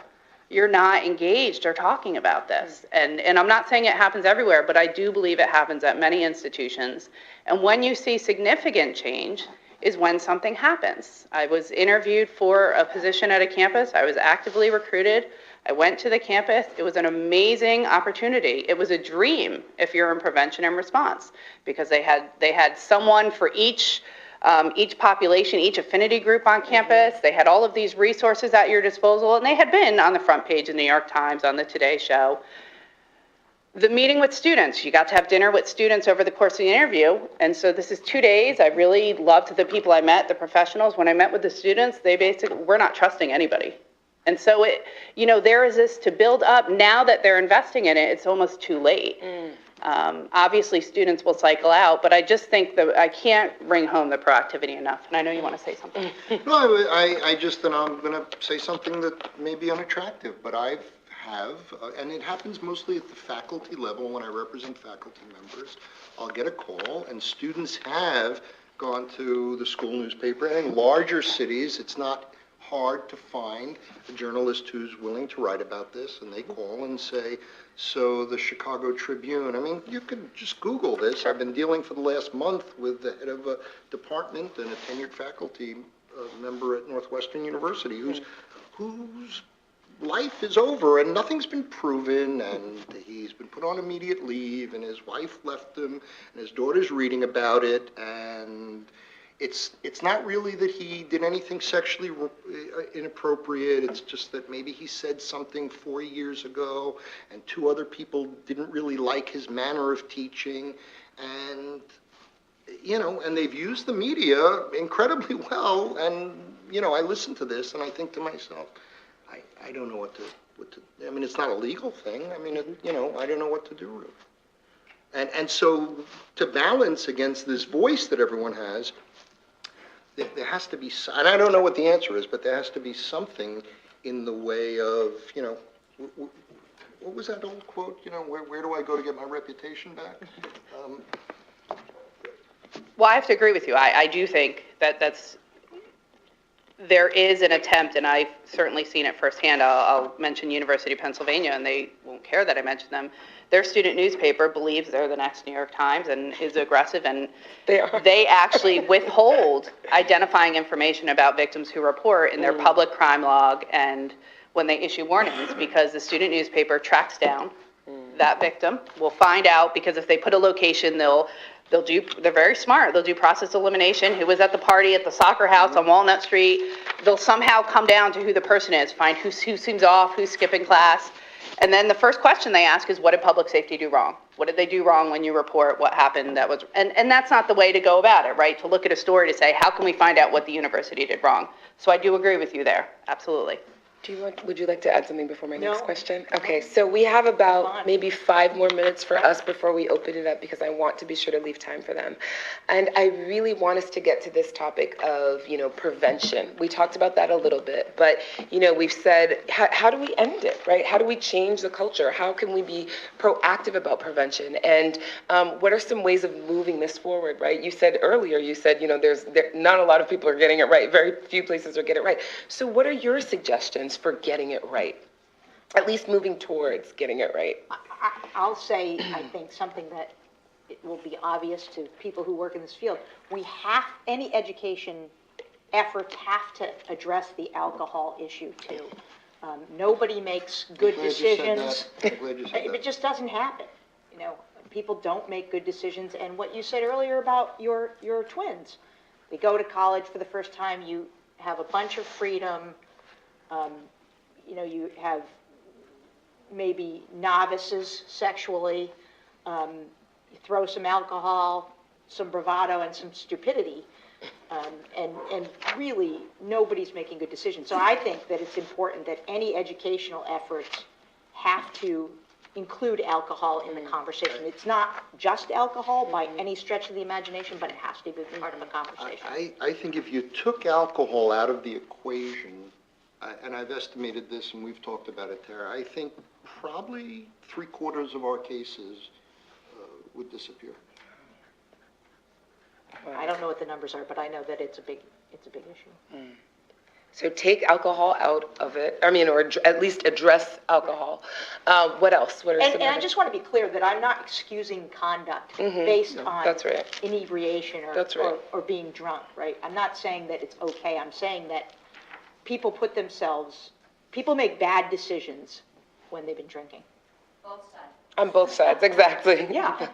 you're not engaged or talking about this. And I'm not saying it happens everywhere, but I do believe it happens at many institutions. And when you see significant change is when something happens. I was interviewed for a position at a campus. I was actively recruited. I went to the campus. It was an amazing opportunity. It was a dream if you're in prevention and response, because they had someone for each population, each affinity group on campus. They had all of these resources at your disposal, and they had been on the front page of the New York Times, on the Today Show. The meeting with students, you got to have dinner with students over the course of the interview, and so this is 2 days. I really loved the people I met, the professionals. When I met with the students, they basically, we're not trusting anybody. And so there is this to build up. Now that they're investing in it, it's almost too late. Obviously, students will cycle out, but I just think that I can't bring home the proactivity enough. And I know you want to say something. No, and I'm going to say something that may be unattractive, but and it happens mostly at the faculty level when I represent faculty members. I'll get a call, and students have gone to the school newspaper, and in larger cities, it's not hard to find a journalist who's willing to write about this, and they call and say, so the Chicago Tribune, I mean, you can just Google this. I've been dealing for the last month with the head of a department and a tenured faculty member at Northwestern University whose life is over and nothing's been proven, and he's been put on immediate leave, and his wife left him, and his daughter's reading about it, and it's not really that he did anything sexually inappropriate. It's just that maybe he said something 4 years ago, and 2 other people didn't really like his manner of teaching, and and they've used the media incredibly well. And I listen to this and I think to myself, I don't know what to. I mean, it's not a legal thing. I mean, I don't know what to do really. And so to balance against this voice that everyone has, there has to be, and I don't know what the answer is, but there has to be something in the way of, what was that old quote? Where do I go to get my reputation back? Well, I have to agree with you. I do think there is an attempt, and I've certainly seen it firsthand. I'll mention University of Pennsylvania, and they won't care that I mention them. Their student newspaper believes they're the next New York Times and is aggressive, and they actually withhold identifying information about victims who report in their public crime log and when they issue warnings, because the student newspaper tracks down that victim. We'll find out, because if they put a location, they're very smart. They'll do process elimination. Who was at the party at the soccer house on Walnut Street? They'll somehow come down to who the person is, find who seems off, who's skipping class. And then the first question they ask is, what did public safety do wrong? What did they do wrong when you report what happened? And that's not the way to go about it, right? To look at a story to say, how can we find out what the university did wrong? So I do agree with you there. Absolutely. Would you like to add something before my next No. question? Okay, so we have about maybe 5 more minutes for us before we open it up, because I want to be sure to leave time for them. And I really want us to get to this topic of, prevention. We talked about that a little bit, but, we've said, how do we end it, right? How do we change the culture? How can we be proactive about prevention? And what are some ways of moving this forward, right? You said earlier, there's not a lot of people are getting it right. Very few places are getting it right. So what are your suggestions for getting it right? At least moving towards getting it right. I'll say, I think something that it will be obvious to people who work in this field. Any education efforts have to address the alcohol issue too. Nobody makes good decisions. It just doesn't happen. People don't make good decisions. And what you said earlier about your twins, they go to college for the first time, you have a bunch of freedom. You have maybe novices sexually, you throw some alcohol, some bravado, and some stupidity, and really nobody's making good decisions. So I think that it's important that any educational efforts have to include alcohol in the conversation. It's not just alcohol by any stretch of the imagination, but it has to be part of the conversation. I think if you took alcohol out of the equation, and I've estimated this and we've talked about it, Tara, I think probably 3/4 of our cases would disappear. I don't know what the numbers are, but I know that it's a big issue. So take alcohol out of it, or at least address alcohol. What else? What are some And I other- just want to be clear that I'm not excusing conduct based on that's right. inebriation That's right. or being drunk, right? I'm not saying that it's okay. I'm saying that people make bad decisions when they've been drinking. On both sides, exactly. Yeah.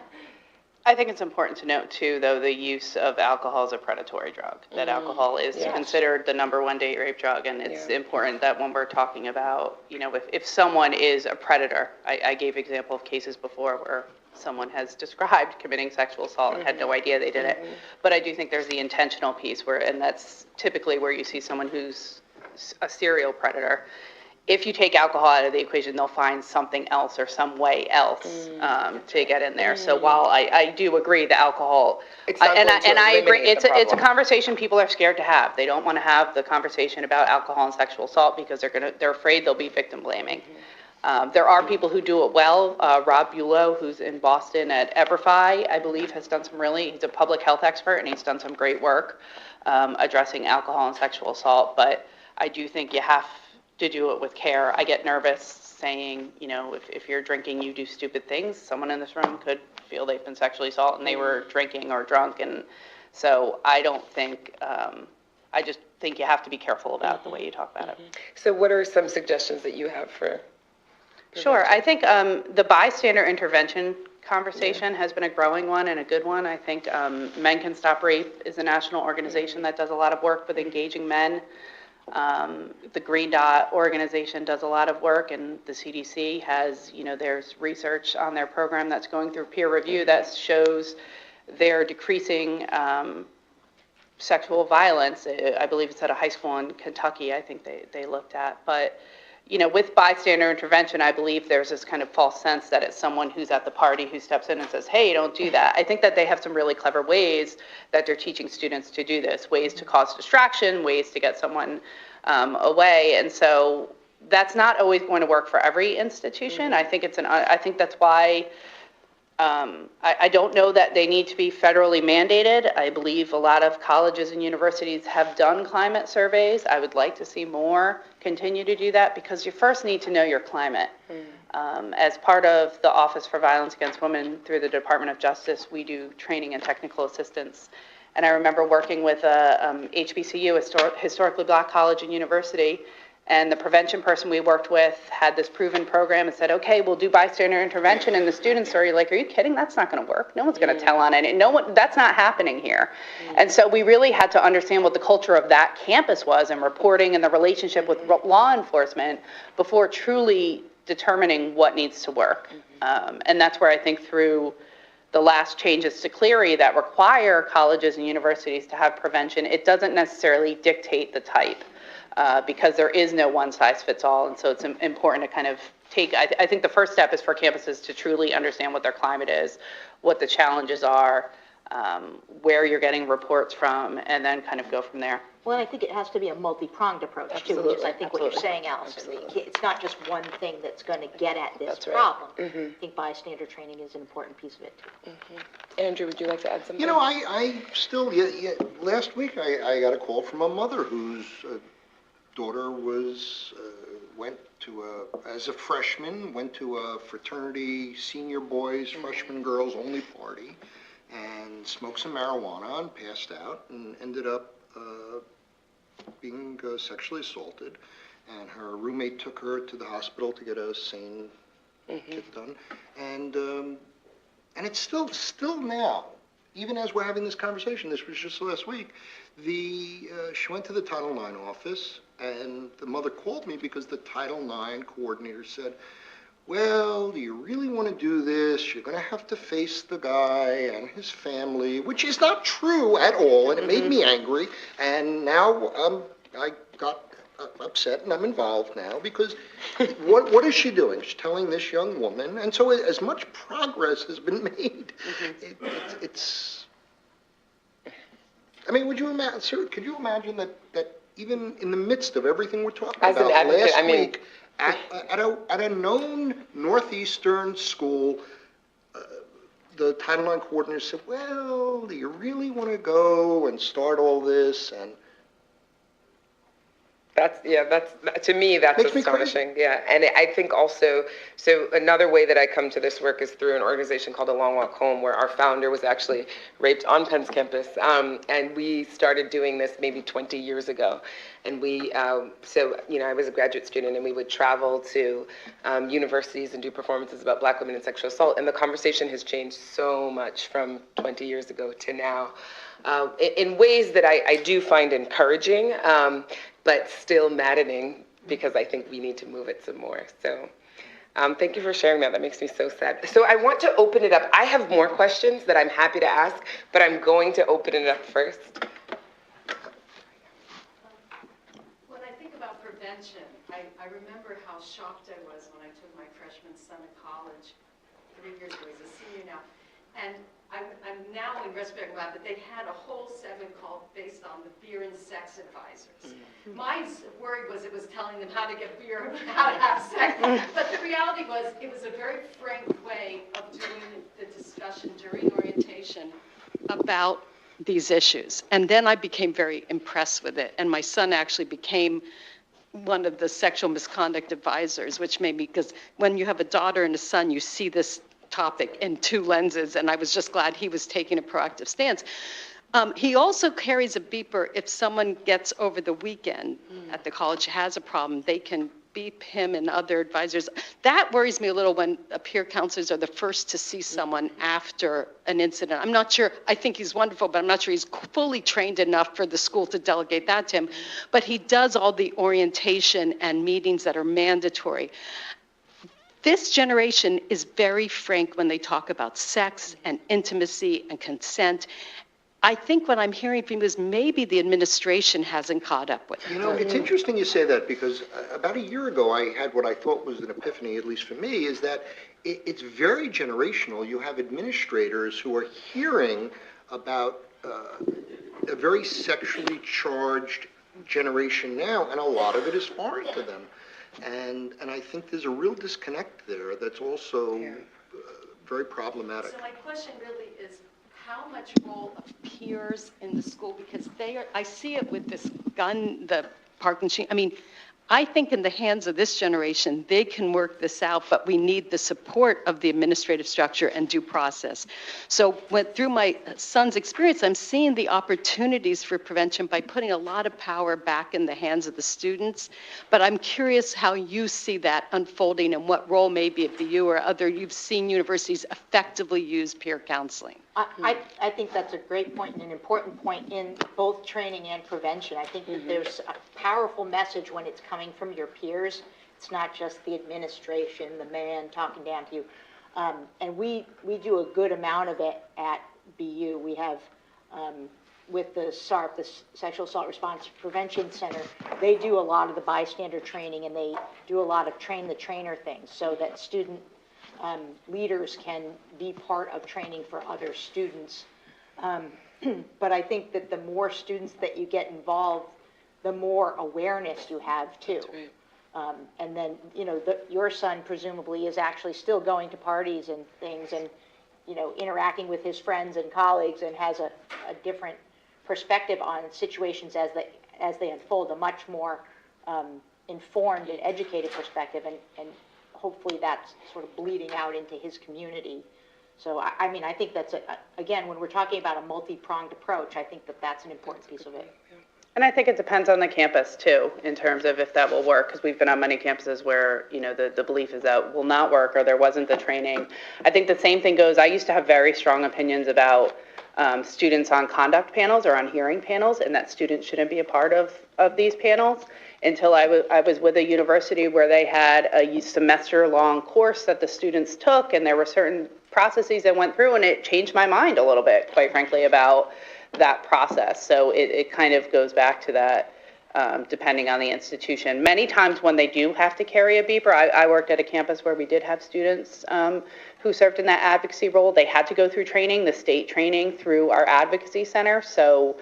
I think it's important to note too, though, the use of alcohol is a predatory drug, that alcohol is Yes. considered the #1 date rape drug, and it's Yeah. important that when we're talking about, if someone is a predator, I gave example of cases before where someone has described committing sexual assault and had no idea they did it, but I do think there's the intentional piece and that's typically where you see someone who's a serial predator. If you take alcohol out of the equation, they'll find something else or some way else to get in there. So while I do agree the alcohol, It's not and going to I agree, eliminate the it's a problem. conversation people are scared to have. They don't want to have the conversation about alcohol and sexual assault because they're afraid they'll be victim blaming. There are people who do it well. Rob Bulow, who's in Boston at Everfi, I believe, he's a public health expert, and he's done some great work addressing alcohol and sexual assault. But I do think you have to do it with care. I get nervous saying, if you're drinking, you do stupid things. Someone in this room could feel they've been sexually assaulted and they were drinking or drunk. And so I don't think, I just think you have to be careful about the way you talk about it. So what are some suggestions that you have for? Sure. I think the bystander intervention conversation has been a growing one and a good one. I think Men Can Stop Rape is a national organization that does a lot of work with engaging men. The Green Dot organization does a lot of work, and the CDC has, there's research on their program that's going through peer review that shows they're decreasing sexual violence. I believe it's at a high school in Kentucky, I think they looked at. But, with bystander intervention, I believe there's this kind of false sense that it's someone who's at the party who steps in and says, hey, don't do that. I think that they have some really clever ways that they're teaching students to do this, ways to cause distraction, ways to get someone away. And so that's not always going to work for every institution. I think I think that's why I don't know that they need to be federally mandated. I believe a lot of colleges and universities have done climate surveys. I would like to see more continue to do that because you first need to know your climate. As part of the Office for Violence Against Women through the Department of Justice, we do training and technical assistance. And I remember working with HBCU, Historically Black College and University, and the prevention person we worked with had this proven program and said, okay, we'll do bystander intervention. And the students are like, are you kidding? That's not going to work. No one's going to tell on it. That's not happening here. And so we really had to understand what the culture of that campus was and reporting and the relationship with law enforcement before truly determining what needs to work. And that's where I think through the last changes to Clery that require colleges and universities to have prevention, it doesn't necessarily dictate the type. Because there is no one-size-fits-all, and so it's important to kind of I think the first step is for campuses to truly understand what their climate is, what the challenges are, where you're getting reports from, and then kind of go from there. Well, I think it has to be a multi-pronged approach too, which is I think what you're saying, Alison. It's not just one thing that's going to get at this problem. I think bystander training is an important piece of it too. Andrew, would you like to add something? I still, last week I got a call from a mother whose daughter as a freshman, went to a fraternity, senior boys, freshman girls only party, and smoked some marijuana and passed out and ended up being sexually assaulted. And her roommate took her to the hospital to get a sane kit done. And it's still now, even as we're having this conversation, this was just last week, she went to the Title IX office, and the mother called me because the Title IX coordinator said, well, do you really want to do this? You're going to have to face the guy and his family, which is not true at all, and it made me angry. And now I got upset, and I'm involved now, because what is she doing? She's telling this young woman, and so as much progress has been made. It's, I mean, would you imagine, sir, could you imagine that even in the midst of everything we're talking As an about, advocate, last I mean- week, at a known Northeastern school, the Title IX coordinator said, well, do you really want to go and start all this? And That's, to me, that's Makes me crazy. astonishing. Yeah, and I think also, so another way that I come to this work is through an organization called A Long Walk Home, where our founder was actually raped on Penn's campus, and we started doing this maybe 20 years ago. And we, so, I was a graduate student, and we would travel to universities and do performances about Black women and sexual assault, and the conversation has changed so much from 20 years ago to now, in ways that I do find encouraging, but still maddening, because I think we need to move it some more. So thank you for sharing that. That makes me so sad. So I want to open it up. I have more questions that I'm happy to ask, but I'm going to open it up first. When I think about prevention, I remember how shocked I was when I took my freshman son to college 3 years ago. He's a senior now. And I'm now in retrospect about it, but they had a whole segment called based on the beer and sex advisors. My worry was it was telling them how to get beer and how to have sex. But the reality was it was a very frank way of doing the discussion during orientation about these issues. And then I became very impressed with it. And my son actually became one of the sexual misconduct advisors, which made me, because when you have a daughter and a son, you see this topic in two lenses, and I was just glad he was taking a proactive stance. He also carries a beeper if someone gets over the weekend at the college, has a problem, they can beep him and other advisors. That worries me a little when peer counselors are the first to see someone after an incident. I'm not sure, I think he's wonderful, but I'm not sure he's fully trained enough for the school to delegate that to him. But he does all the orientation and meetings that are mandatory. This generation is very frank when they talk about sex and intimacy and consent. I think what I'm hearing from you is maybe the administration hasn't caught up with it. it's interesting you say that, because about a year ago, I had what I thought was an epiphany, at least for me, is that it's very generational. You have administrators who are hearing about a very sexually charged generation now, and a lot of it is foreign to them. And I think there's a real disconnect there that's also very problematic. So my question really is, how much role of peers in the school? Because I see it with this gun, the parking machine. I mean, I think in the hands of this generation, they can work this out, but we need the support of the administrative structure and due process. So through my son's experience, I'm seeing the opportunities for prevention by putting a lot of power back in the hands of the students. But I'm curious how you see that unfolding and what role maybe it be you or other, you've seen universities effectively use peer counseling. I think that's a great point and an important point in both training and prevention. I think that there's a powerful message when it's coming from your peers. It's not just the administration, the man talking down to you. And we do a good amount of it at BU. We have, with the SARP, the Sexual Assault Response Prevention Center, they do a lot of the bystander training, and they do a lot of train the trainer things so that student leaders can be part of training for other students. But I think that the more students that you get involved, the more awareness you have too. And then, your son presumably is actually still going to parties and things and, interacting with his friends and colleagues, and has a different perspective on situations as they unfold, a much more informed and educated perspective, and hopefully that's sort of bleeding out into his community. So, I think that's, again, when we're talking about a multi-pronged approach, I think that that's an important piece of it. And I think it depends on the campus too, in terms of if that will work, because we've been on many campuses where, the belief is that will not work or there wasn't the training. I think the same thing goes, I used to have very strong opinions about students on conduct panels or on hearing panels, and that students shouldn't be a part of these panels, until I was with a university where they had a semester-long course that the students took, and there were certain processes that went through, and it changed my mind a little bit, quite frankly, about that process. So it kind of goes back to that depending on the institution. Many times when they do have to carry a beeper, I worked at a campus where we did have students who served in that advocacy role. They had to go through training, the state training through our advocacy center. So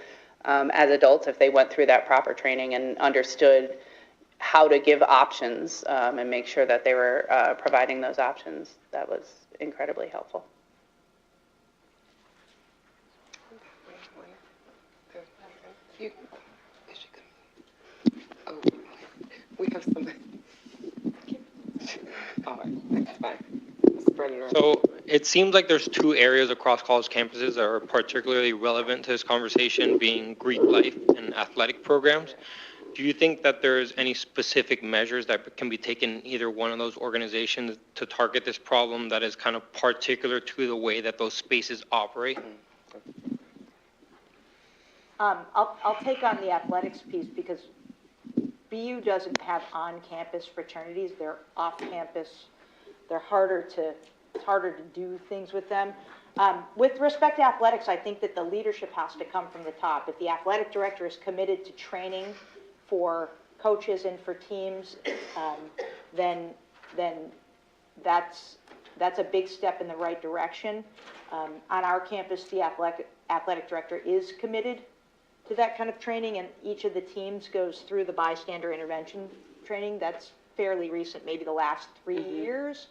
as adults, if they went through that proper training and understood how to give options and make sure that they were providing those options, that was incredibly helpful. Oh, we have some. All right, that's fine. Spread it around. So it seems like there's two areas across college campuses that are particularly relevant to this conversation, being Greek life and athletic programs. Do you think that there's any specific measures that can be taken in either one of those organizations to target this problem that is kind of particular to the way that those spaces operate? I'll take on the athletics piece because BU doesn't have on-campus fraternities. They're off-campus. They're it's harder to do things with them. With respect to athletics, I think that the leadership has to come from the top. If the athletic director is committed to training for coaches and for teams, then that's a big step in the right direction. On our campus, the athletic director is committed to that kind of training, and each of the teams goes through the bystander intervention training. That's fairly recent, maybe the last 3 years.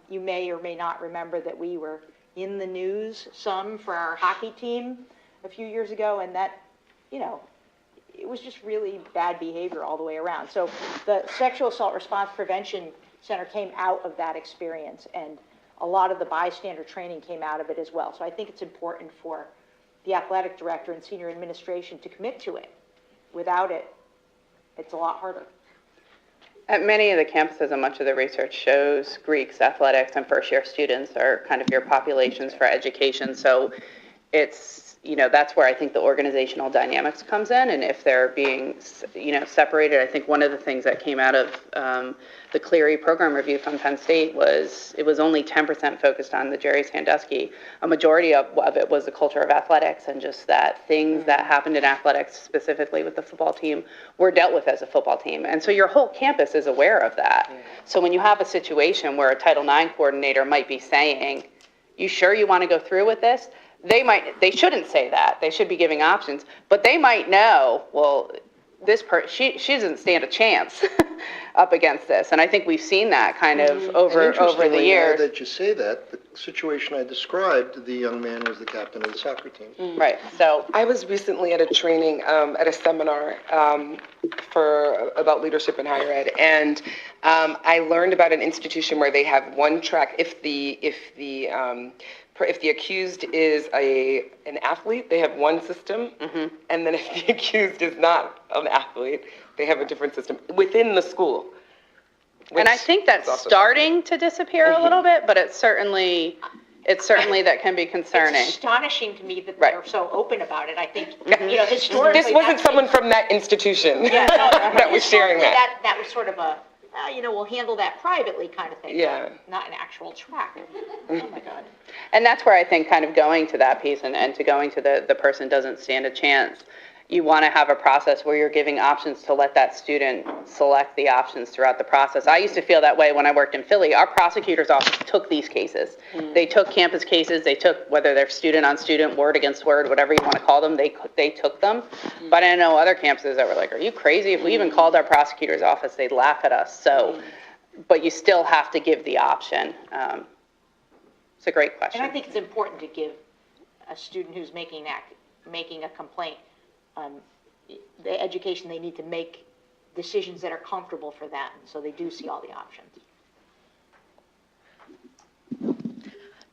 You may or may not remember that we were in the news some for our hockey team a few years ago, and that, it was just really bad behavior all the way around. So the Sexual Assault Response Prevention Center came out of that experience, and a lot of the bystander training came out of it as well. So I think it's important for the athletic director and senior administration to commit to it. Without it, it's a lot harder. At many of the campuses, and much of the research shows Greeks, athletics, and first-year students are kind of your populations for education. So it's, that's where I think the organizational dynamics comes in. And if they're being, separated, I think one of the things that came out of the Clery program review from Penn State was it was only 10% focused on the Jerry Sandusky. A majority of it was the culture of athletics and just that things that happened in athletics, specifically with the football team, were dealt with as a football team. And so your whole campus is aware of that. Yeah. So when you have a situation where a Title IX coordinator might be saying, "You sure you want to go through with this?" They shouldn't say that. They should be giving options, but they might know, well, she doesn't stand a chance up against this. And I think we've seen that kind of over the years. Now that you say that, the situation I described, the young man was the captain of the soccer team. Right. So I was recently at a training, at a seminar about leadership in higher ed, and I learned about an institution where they have one track. If the accused is an athlete, they have one system, and then if the accused is not an athlete, they have a different system within the school. And I think that's starting to disappear a little bit, but it's certainly that can be concerning. It's astonishing to me that they're so open about it. I think, historically. This wasn't someone from that institution that was sharing that. That was sort of a, we'll handle that privately kind of thing. Yeah. Not an actual track. Oh my God. And that's where I think kind of going to that piece and to going to the person doesn't stand a chance. You want to have a process where you're giving options to let that student select the options throughout the process. I used to feel that way when I worked in Philly. Our prosecutor's office took these cases. They took campus cases. They took, whether they're student on student, word against word, whatever you want to call them, they took them. But I know other campuses that were like, are you crazy? If we even called our prosecutor's office, they'd laugh at us. So, but you still have to give the option. It's a great question. And I think it's important to give a student who's making a complaint the education they need to make decisions that are comfortable for them, so they do see all the options.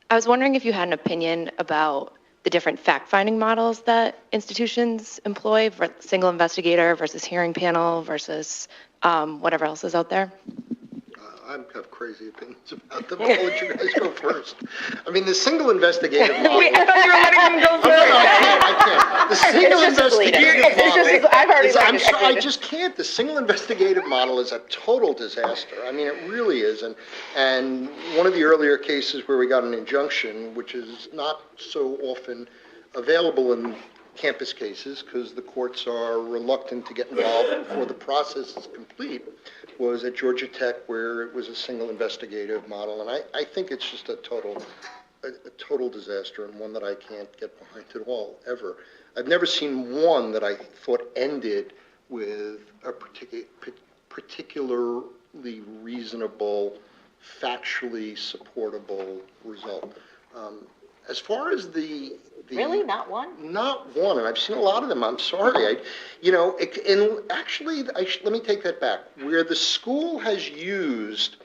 I was wondering if you had an opinion about the different fact-finding models that institutions employ, for single investigator versus hearing panel versus whatever else is out there. I have crazy opinions about them. I'll let you guys go first. I mean, the single investigative model. I thought you were letting him go first. I can't. The single investigative model. I've already I just can't. The single investigative model is a total disaster. I mean, it really is. And one of the earlier cases where we got an injunction, which is not so often available in campus cases, because the courts are reluctant to get involved before the process is complete, was at Georgia Tech, where it was a single investigative model, and I think it's just a total disaster, and one that I can't get behind at all, ever. I've never seen one that I thought ended with a particularly reasonable, factually supportable result. As far as the Really? Not one? Not one, and I've seen a lot of them. I'm sorry. And actually, let me take that back. Where the school has used,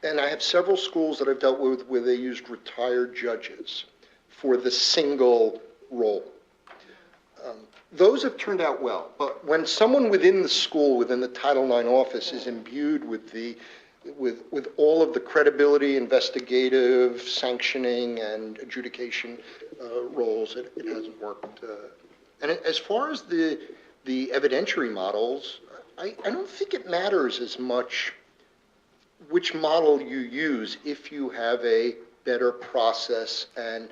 and I have several schools that I've dealt with where they used retired judges for the single role. Those have turned out well. But when someone within the school, within the Title IX office, is imbued with all of the credibility, investigative, sanctioning, and adjudication roles, it hasn't worked. And as far as the evidentiary models, I don't think it matters as much which model you use if you have a better process and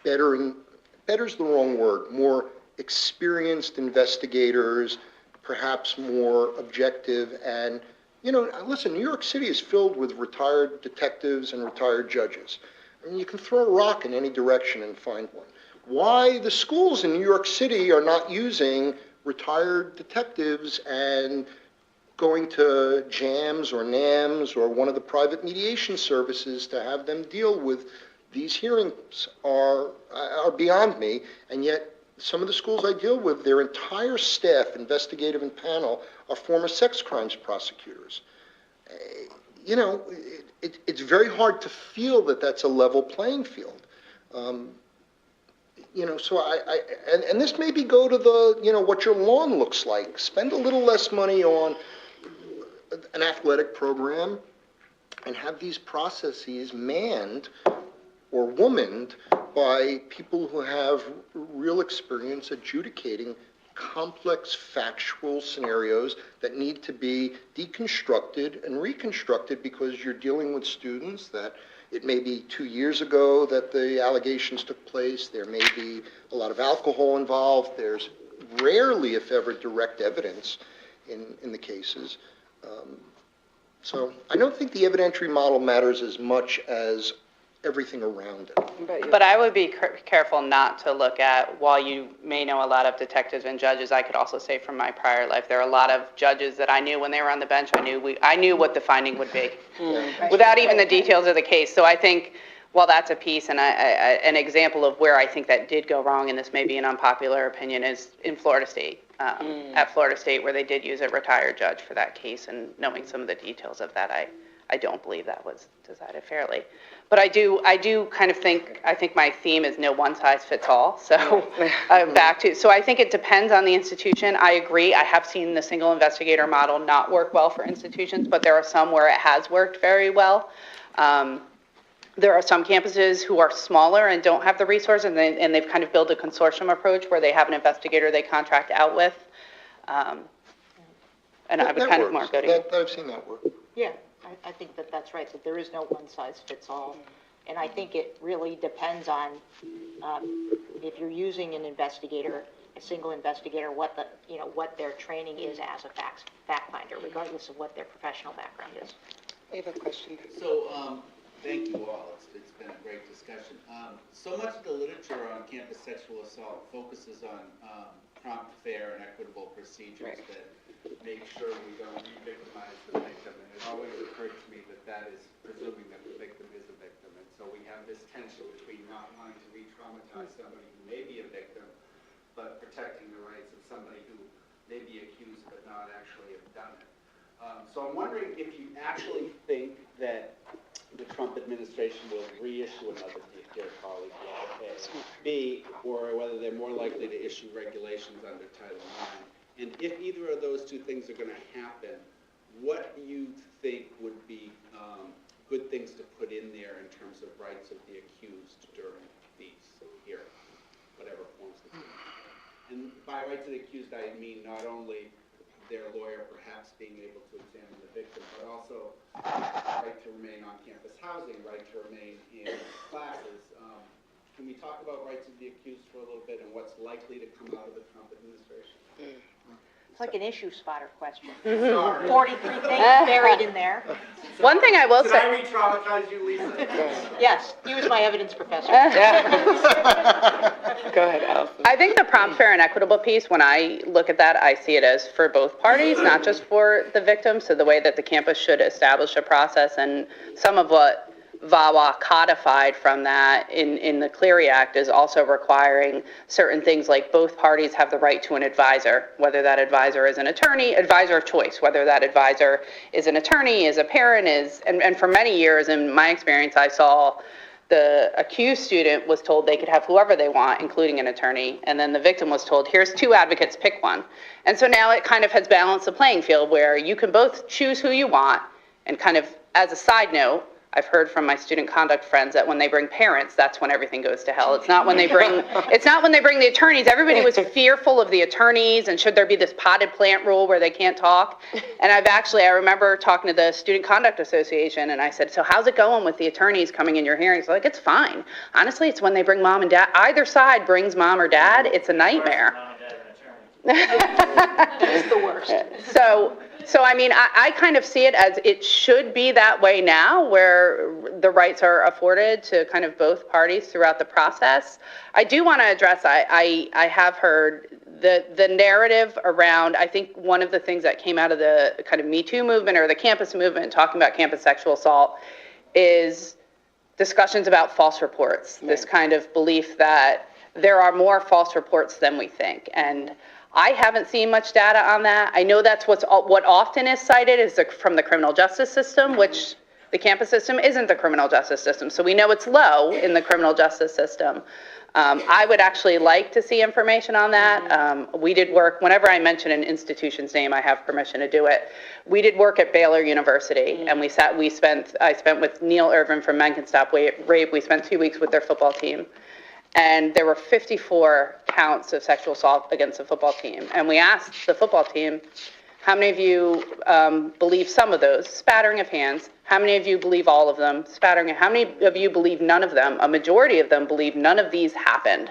better's the wrong word, more experienced investigators, perhaps more objective. And, listen, New York City is filled with retired detectives and retired judges. I mean, you can throw a rock in any direction and find one. Why the schools in New York City are not using retired detectives and going to JAMS or NAMS or one of the private mediation services to have them deal with these hearings are beyond me. And yet, some of the schools I deal with, their entire staff, investigative and panel, are former sex crimes prosecutors. It's very hard to feel that that's a level playing field. So and this maybe go to the, what your lawn looks like. Spend a little less money on an athletic program and have these processes manned or womaned by people who have real experience adjudicating complex factual scenarios that need to be deconstructed and reconstructed, because you're dealing with students that it may be 2 years ago that the allegations took place. There may be a lot of alcohol involved. There's rarely, if ever, direct evidence in the cases. So I don't think the evidentiary model matters as much as everything around it. But I would be careful not to look at, while you may know a lot of detectives and judges, I could also say from my prior life, there are a lot of judges that I knew when they were on the bench, I knew what the finding would be, without even the details of the case. So I think, while that's a piece, and an example of where I think that did go wrong, and this may be an unpopular opinion, is in Florida State. At Florida State, where they did use a retired judge for that case, and knowing some of the details of that, I don't believe that was decided fairly. But I do kind of think, I think my theme is no one size fits all. So so I think it depends on the institution. I agree. I have seen the single investigator model not work well for institutions, but there are some where it has worked very well. There are some campuses who are smaller and don't have the resources, and they've kind of built a consortium approach where they have an investigator they contract out with. And I would kind of more go to you. I've seen that work. Yeah, I think that's right, that there is no one size fits all. And I think it really depends on if you're using an investigator, a single investigator, what their training is as a fact finder, regardless of what their professional background is. I have a question. So, thank you all. It's been a great discussion. So much of the literature on campus sexual assault focuses on prompt, fair, and equitable procedures that make sure we don't re-victimize the victim. And it always occurred to me that that is presuming that the victim is a victim. And so we have this tension between not wanting to re-traumatize somebody who may be a victim, but protecting the rights of somebody who may be accused but not actually have done it. So I'm wondering if you actually think that the Trump administration will reissue another Dear Colleague law, A, B, or whether they're more likely to issue regulations under Title IX. And if either of those two things are going to happen, what do you think would be good things to put in there in terms of rights of the accused during these hearings, whatever forms they take? And by rights of the accused, I mean not only their lawyer perhaps being able to examine the victim, but also right to remain on campus housing, right to remain in classes. can we talk about rights of the accused for a little bit and what's likely to come out of the Trump administration? It's like an issue spotter question. Sorry. 43 things buried in there. One thing I will Did I say, re-traumatize you, Lisa? Yes, he was my evidence professor. Go ahead, Alison. I think the prompt, fair, and equitable piece, when I look at that, I see it as for both parties, not just for the victim. So the way that the campus should establish a process, and some of what VAWA codified from that in the Clery Act is also requiring certain things like both parties have the right to an advisor, whether that advisor is an attorney, advisor of choice, whether that advisor is an attorney, is a parent, and for many years in my experience, I saw the accused student was told they could have whoever they want, including an attorney, and then the victim was told, here's 2 advocates, pick one. And so now it kind of has balanced the playing field where you can both choose who you want, and kind of as a side note, I've heard from my student conduct friends that when they bring parents, that's when everything goes to hell. It's not when they bring the attorneys. Everybody was fearful of the attorneys and should there be this potted plant rule where they can't talk. And I remember talking to the Student Conduct Association and I said, so how's it going with the attorneys coming in your hearings? They're like, it's fine. Honestly, it's when they bring mom and dad. Either side brings mom or dad. It's a nightmare. It's the worst. So I mean, I kind of see it as it should be that way now, where the rights are afforded to kind of both parties throughout the process. I do want to address, I have heard the narrative around, I think one of the things that came out of the kind of Me Too movement or the campus movement talking about campus sexual assault is discussions about false reports, this kind of belief that there are more false reports than we think. And I haven't seen much data on that. I know that's what often is cited is from the criminal justice system, which the campus system isn't the criminal justice system. So we know it's low in the criminal justice system. I would actually like to see information on that. We did work, whenever I mention an institution's name, I have permission to do it. We did work at Baylor University, and I spent with Neil Irvin from Men Can Stop Rape. We spent 2 weeks with their football team. And there were 54 counts of sexual assault against the football team. And we asked the football team, how many of you believe some of those? Spattering of hands. How many of you believe all of them? Spattering. How many of you believe none of them? A majority of them believe none of these happened.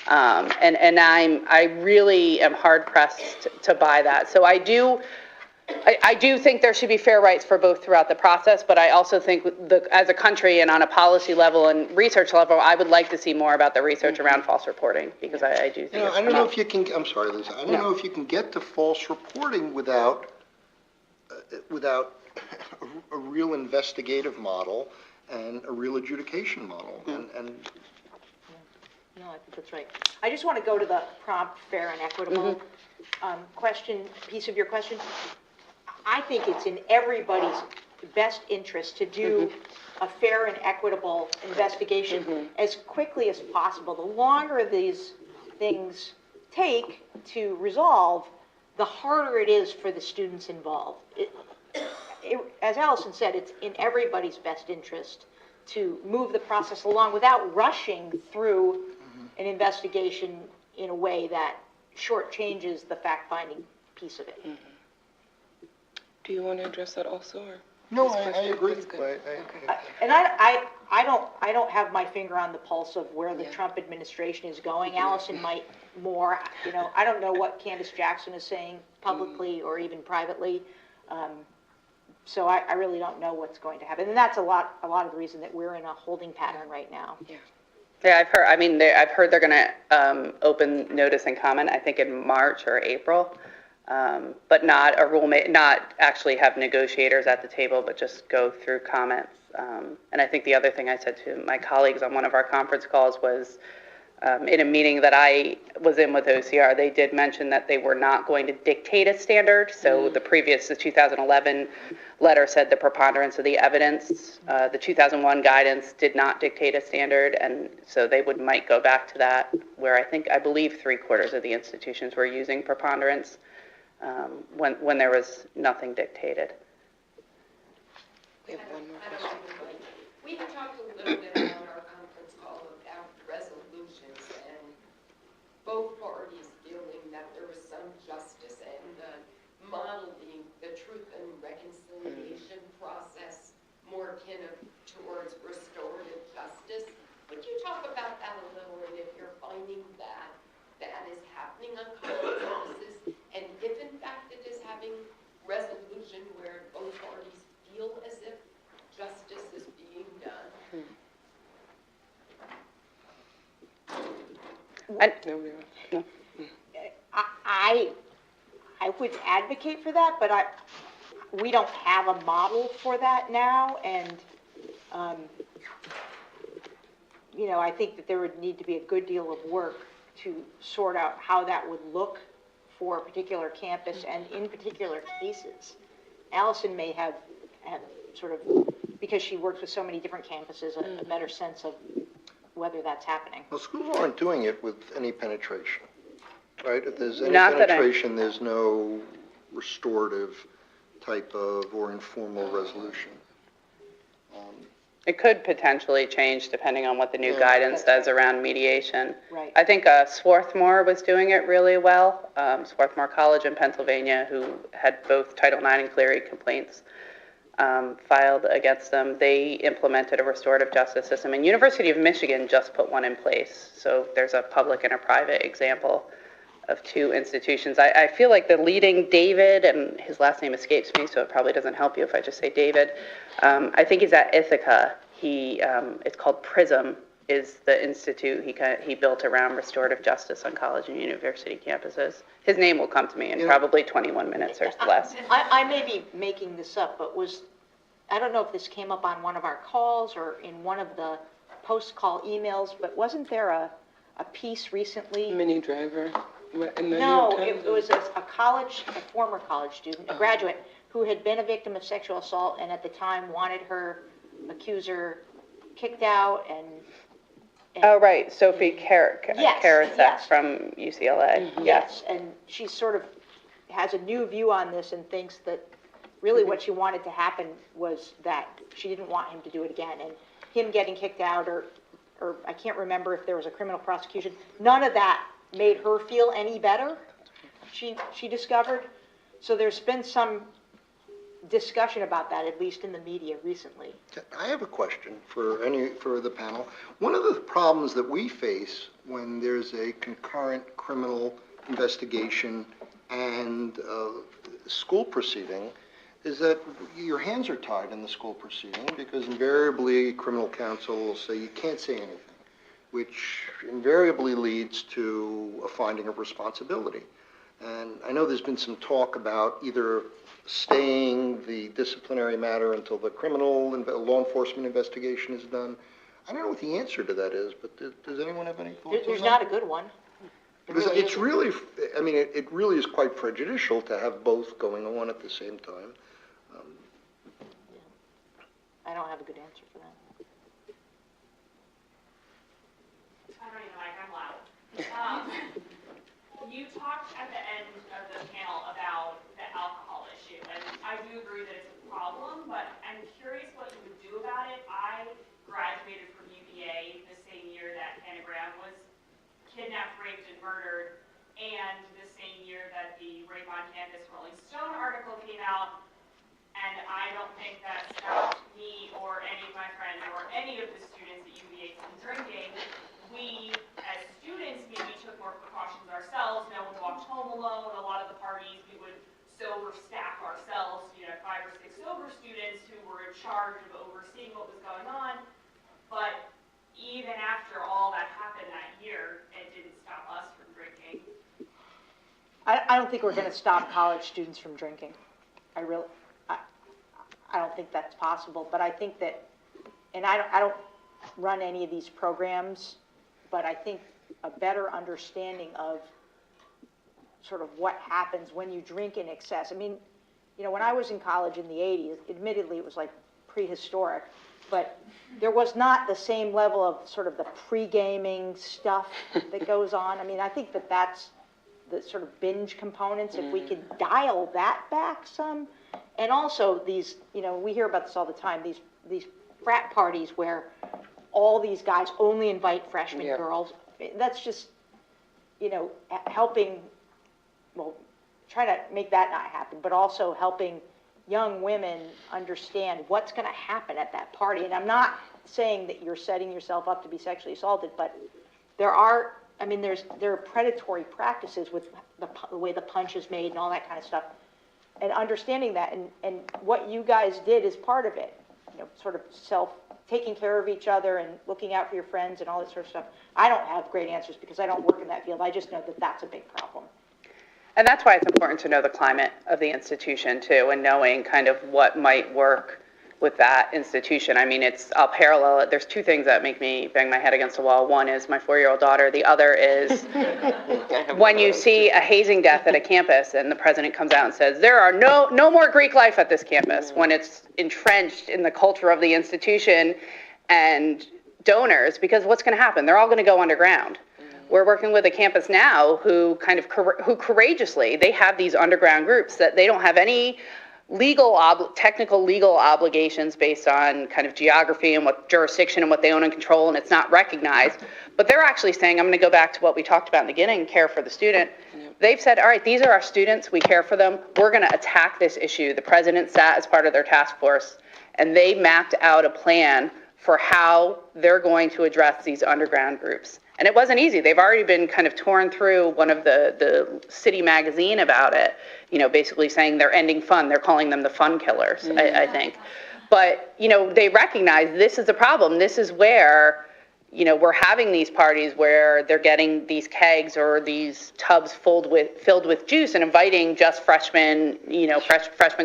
And I really am hard pressed to buy that. So I do think there should be fair rights for both throughout the process, but I also think as a country and on a policy level and research level, I would like to see more about the research around false reporting, because I do think I don't know if you can, I'm sorry, Lisa, I don't know if you can get to false reporting without a real investigative model and a real adjudication model. And No, I think that's right. I just want to go to the prompt, fair, and equitable piece of your question. I think it's in everybody's best interest to do a fair and equitable investigation as quickly as possible. The longer these things take to resolve, the harder it is for the students involved. As Alison said, it's in everybody's best interest to move the process along without rushing through an investigation in a way that shortchanges the fact-finding piece of it. Do you want to address that also, or? no, I agree. And I don't have my finger on the pulse of where the Trump administration is going. Allison might more. I don't know what Candace Jackson is saying publicly or even privately. So I really don't know what's going to happen. And that's a lot of the reason that we're in a holding pattern right now. Yeah, I've heard. I mean, I've heard they're going to open notice and comment, I think in March or April, but not not actually have negotiators at the table, but just go through comments. And I think the other thing I said to my colleagues on one of our conference calls was, in a meeting that I was in with OCR, they did mention that they were not going to dictate a standard. So the 2011 letter said the preponderance of the evidence. The 2001 guidance did not dictate a standard, and so they might go back to that, where I believe 3/4 of the institutions were using preponderance when there was nothing dictated. We have one more question. We had talked a little bit on our conference call about resolutions and both parties feeling that there was some justice and the model being the truth and reconciliation process more akin towards restorative justice. Would you talk about that a I would advocate for that, but we don't have a model for that now, and, I think that there would need to be a good deal of work to sort out how that would look for a particular campus and in particular cases. Alison may have sort of, because she works with so many different campuses, a better sense of whether that's happening. Well, schools aren't doing it with any penetration, right? If there's any Not that I- penetration, there's no restorative type of or informal resolution. It could potentially change depending on what the new Yeah. guidance says around mediation. Right. I think Swarthmore was doing it really well. Swarthmore College in Pennsylvania, who had both Title IX and Clery complaints filed against them. They implemented a restorative justice system, and University of Michigan just put one in place. So there's a public and a private example of two institutions. I feel like the leading David, and his last name escapes me, so it probably doesn't help you if I just say David. I think he's at Ithaca. It's called PRISM, is the institute he built around restorative justice on college and university campuses. His name will come to me in probably 21 minutes or less. I may be making this up, but I don't know if this came up on one of our calls or in one of the post-call emails, but wasn't there a piece recently? Mini driver. In the No, New York it was a former college student, a graduate, who had been a victim of sexual assault and at the time wanted her accuser kicked out and. Oh, right, Sophie Karasek yes. from UCLA. Yes, and she sort of has a new view on this and thinks that really what she wanted to happen was that she didn't want him to do it again. And him getting kicked out, or I can't remember if there was a criminal prosecution, none of that made her feel any better, she discovered. So there's been some discussion about that, at least in the media recently. I have a question for the panel. One of the problems that we face when there's a concurrent criminal investigation and school proceeding is that your hands are tied in the school proceeding, because invariably criminal counsel will say you can't say anything, which invariably leads to a finding of responsibility. And I know there's been some talk about either staying the disciplinary matter until the criminal law enforcement investigation is done. I don't know what the answer to that is, but does anyone have any thoughts on There's that? not a good one. Because it's really, I mean, it really is quite prejudicial to have both going on at the same time. I don't have a good answer for that. I don't even like, I'm loud. You talked at the end of the panel about the alcohol issue, and I do agree that it's a problem, but I'm curious what you would do about it. I graduated from UVA the same year that Hannah Graham was kidnapped, raped, and murdered, and the same year that the Rape on Campus Rolling Stone article came out, and I don't think that stopped me or any of my friends or any of the students at UVA from drinking. We, as students, maybe took more precautions ourselves. No one walked home alone. A lot of the parties, we would sober staff ourselves, 5 or 6 sober students who were in charge of overseeing what was going on. But even after all that happened that year, it didn't stop us from drinking. I don't think we're going to stop college students from drinking. I don't think that's possible, but I think that, and I don't run any of these programs, but I think a better understanding of sort of what happens when you drink in excess. I mean, when I was in college in the 80s, admittedly it was like prehistoric, but there was not the same level of sort of the pre-gaming stuff that goes on. I mean, I think that that's the sort of binge components, if we could dial that back some. And also these, we hear about this all the time, these frat parties where all these guys only invite freshman girls. That's just, helping, try to make that not happen, but also helping young women understand what's going to happen at that party. And I'm not saying that you're setting yourself up to be sexually assaulted, but there are predatory practices with the way the punch is made and all that kind of stuff. And understanding that, and what you guys did is part of it, sort of taking care of each other and looking out for your friends and all that sort of stuff. I don't have great answers because I don't work in that field. I just know that that's a big problem. And that's why it's important to know the climate of the institution too, and knowing kind of what might work with that institution. I mean, I'll parallel it. There's two things that make me bang my head against the wall. One is my 4-year-old daughter. The other is when you see a hazing death at a campus and the president comes out and says, there are no more Greek life at this campus, when it's entrenched in the culture of the institution and donors, because what's going to happen? They're all going to go underground. We're working with a campus now who courageously, they have these underground groups that they don't have any technical legal obligations based on kind of geography and what jurisdiction and what they own and control, and it's not recognized. But they're actually saying, I'm going to go back to what we talked about in the beginning, care for the student. They've said, all right, these are our students, we care for them, we're going to attack this issue. The president sat as part of their task force, and they mapped out a plan for how they're going to address these underground groups. And it wasn't easy. They've already been kind of torn through one of the city magazine about it, basically saying they're ending fun. They're calling them the fun killers, I think. But, they recognize this is a problem. This is where, we're having these parties where they're getting these kegs or these tubs filled with juice and inviting just freshman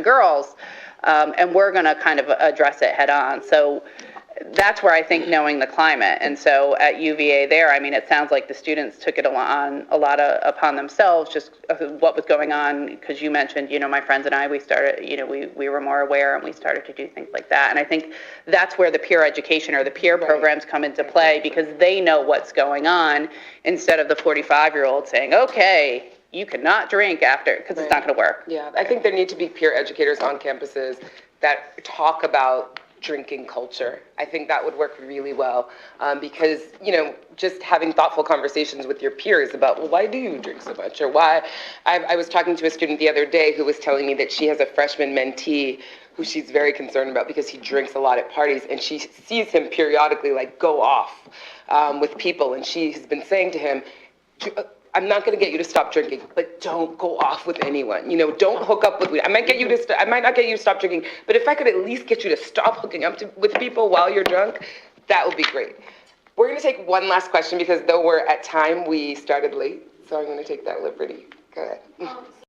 girls. And we're going to kind of address it head on. So that's where I think knowing the climate. And so at UVA there, I mean, it sounds like the students took it upon themselves, just what was going on, because you mentioned, my friends and I, we started, we were more aware and we started to do things like that. And I think that's where the peer education or the peer programs come into play, because they know what's going on, instead of the 45-year-old saying, okay, you cannot drink after, because it's not going to work. Yeah, I think there need to be peer educators on campuses that talk about drinking culture. I think that would work really well, because, just having thoughtful conversations with your peers about, well, why do you drink so much? Or why? I was talking to a student the other day who was telling me that she has a freshman mentee who she's very concerned about because he drinks a lot at parties, and she sees him periodically go off with people, and she has been saying to him, I'm not going to get you to stop drinking, but don't go off with anyone. Don't hook up with weed. I might not get you to stop drinking, but if I could at least get you to stop hooking up with people while you're drunk, that would be great. We're going to take one last question, because though we're at time, we started late. So I'm going to take that liberty. Go ahead.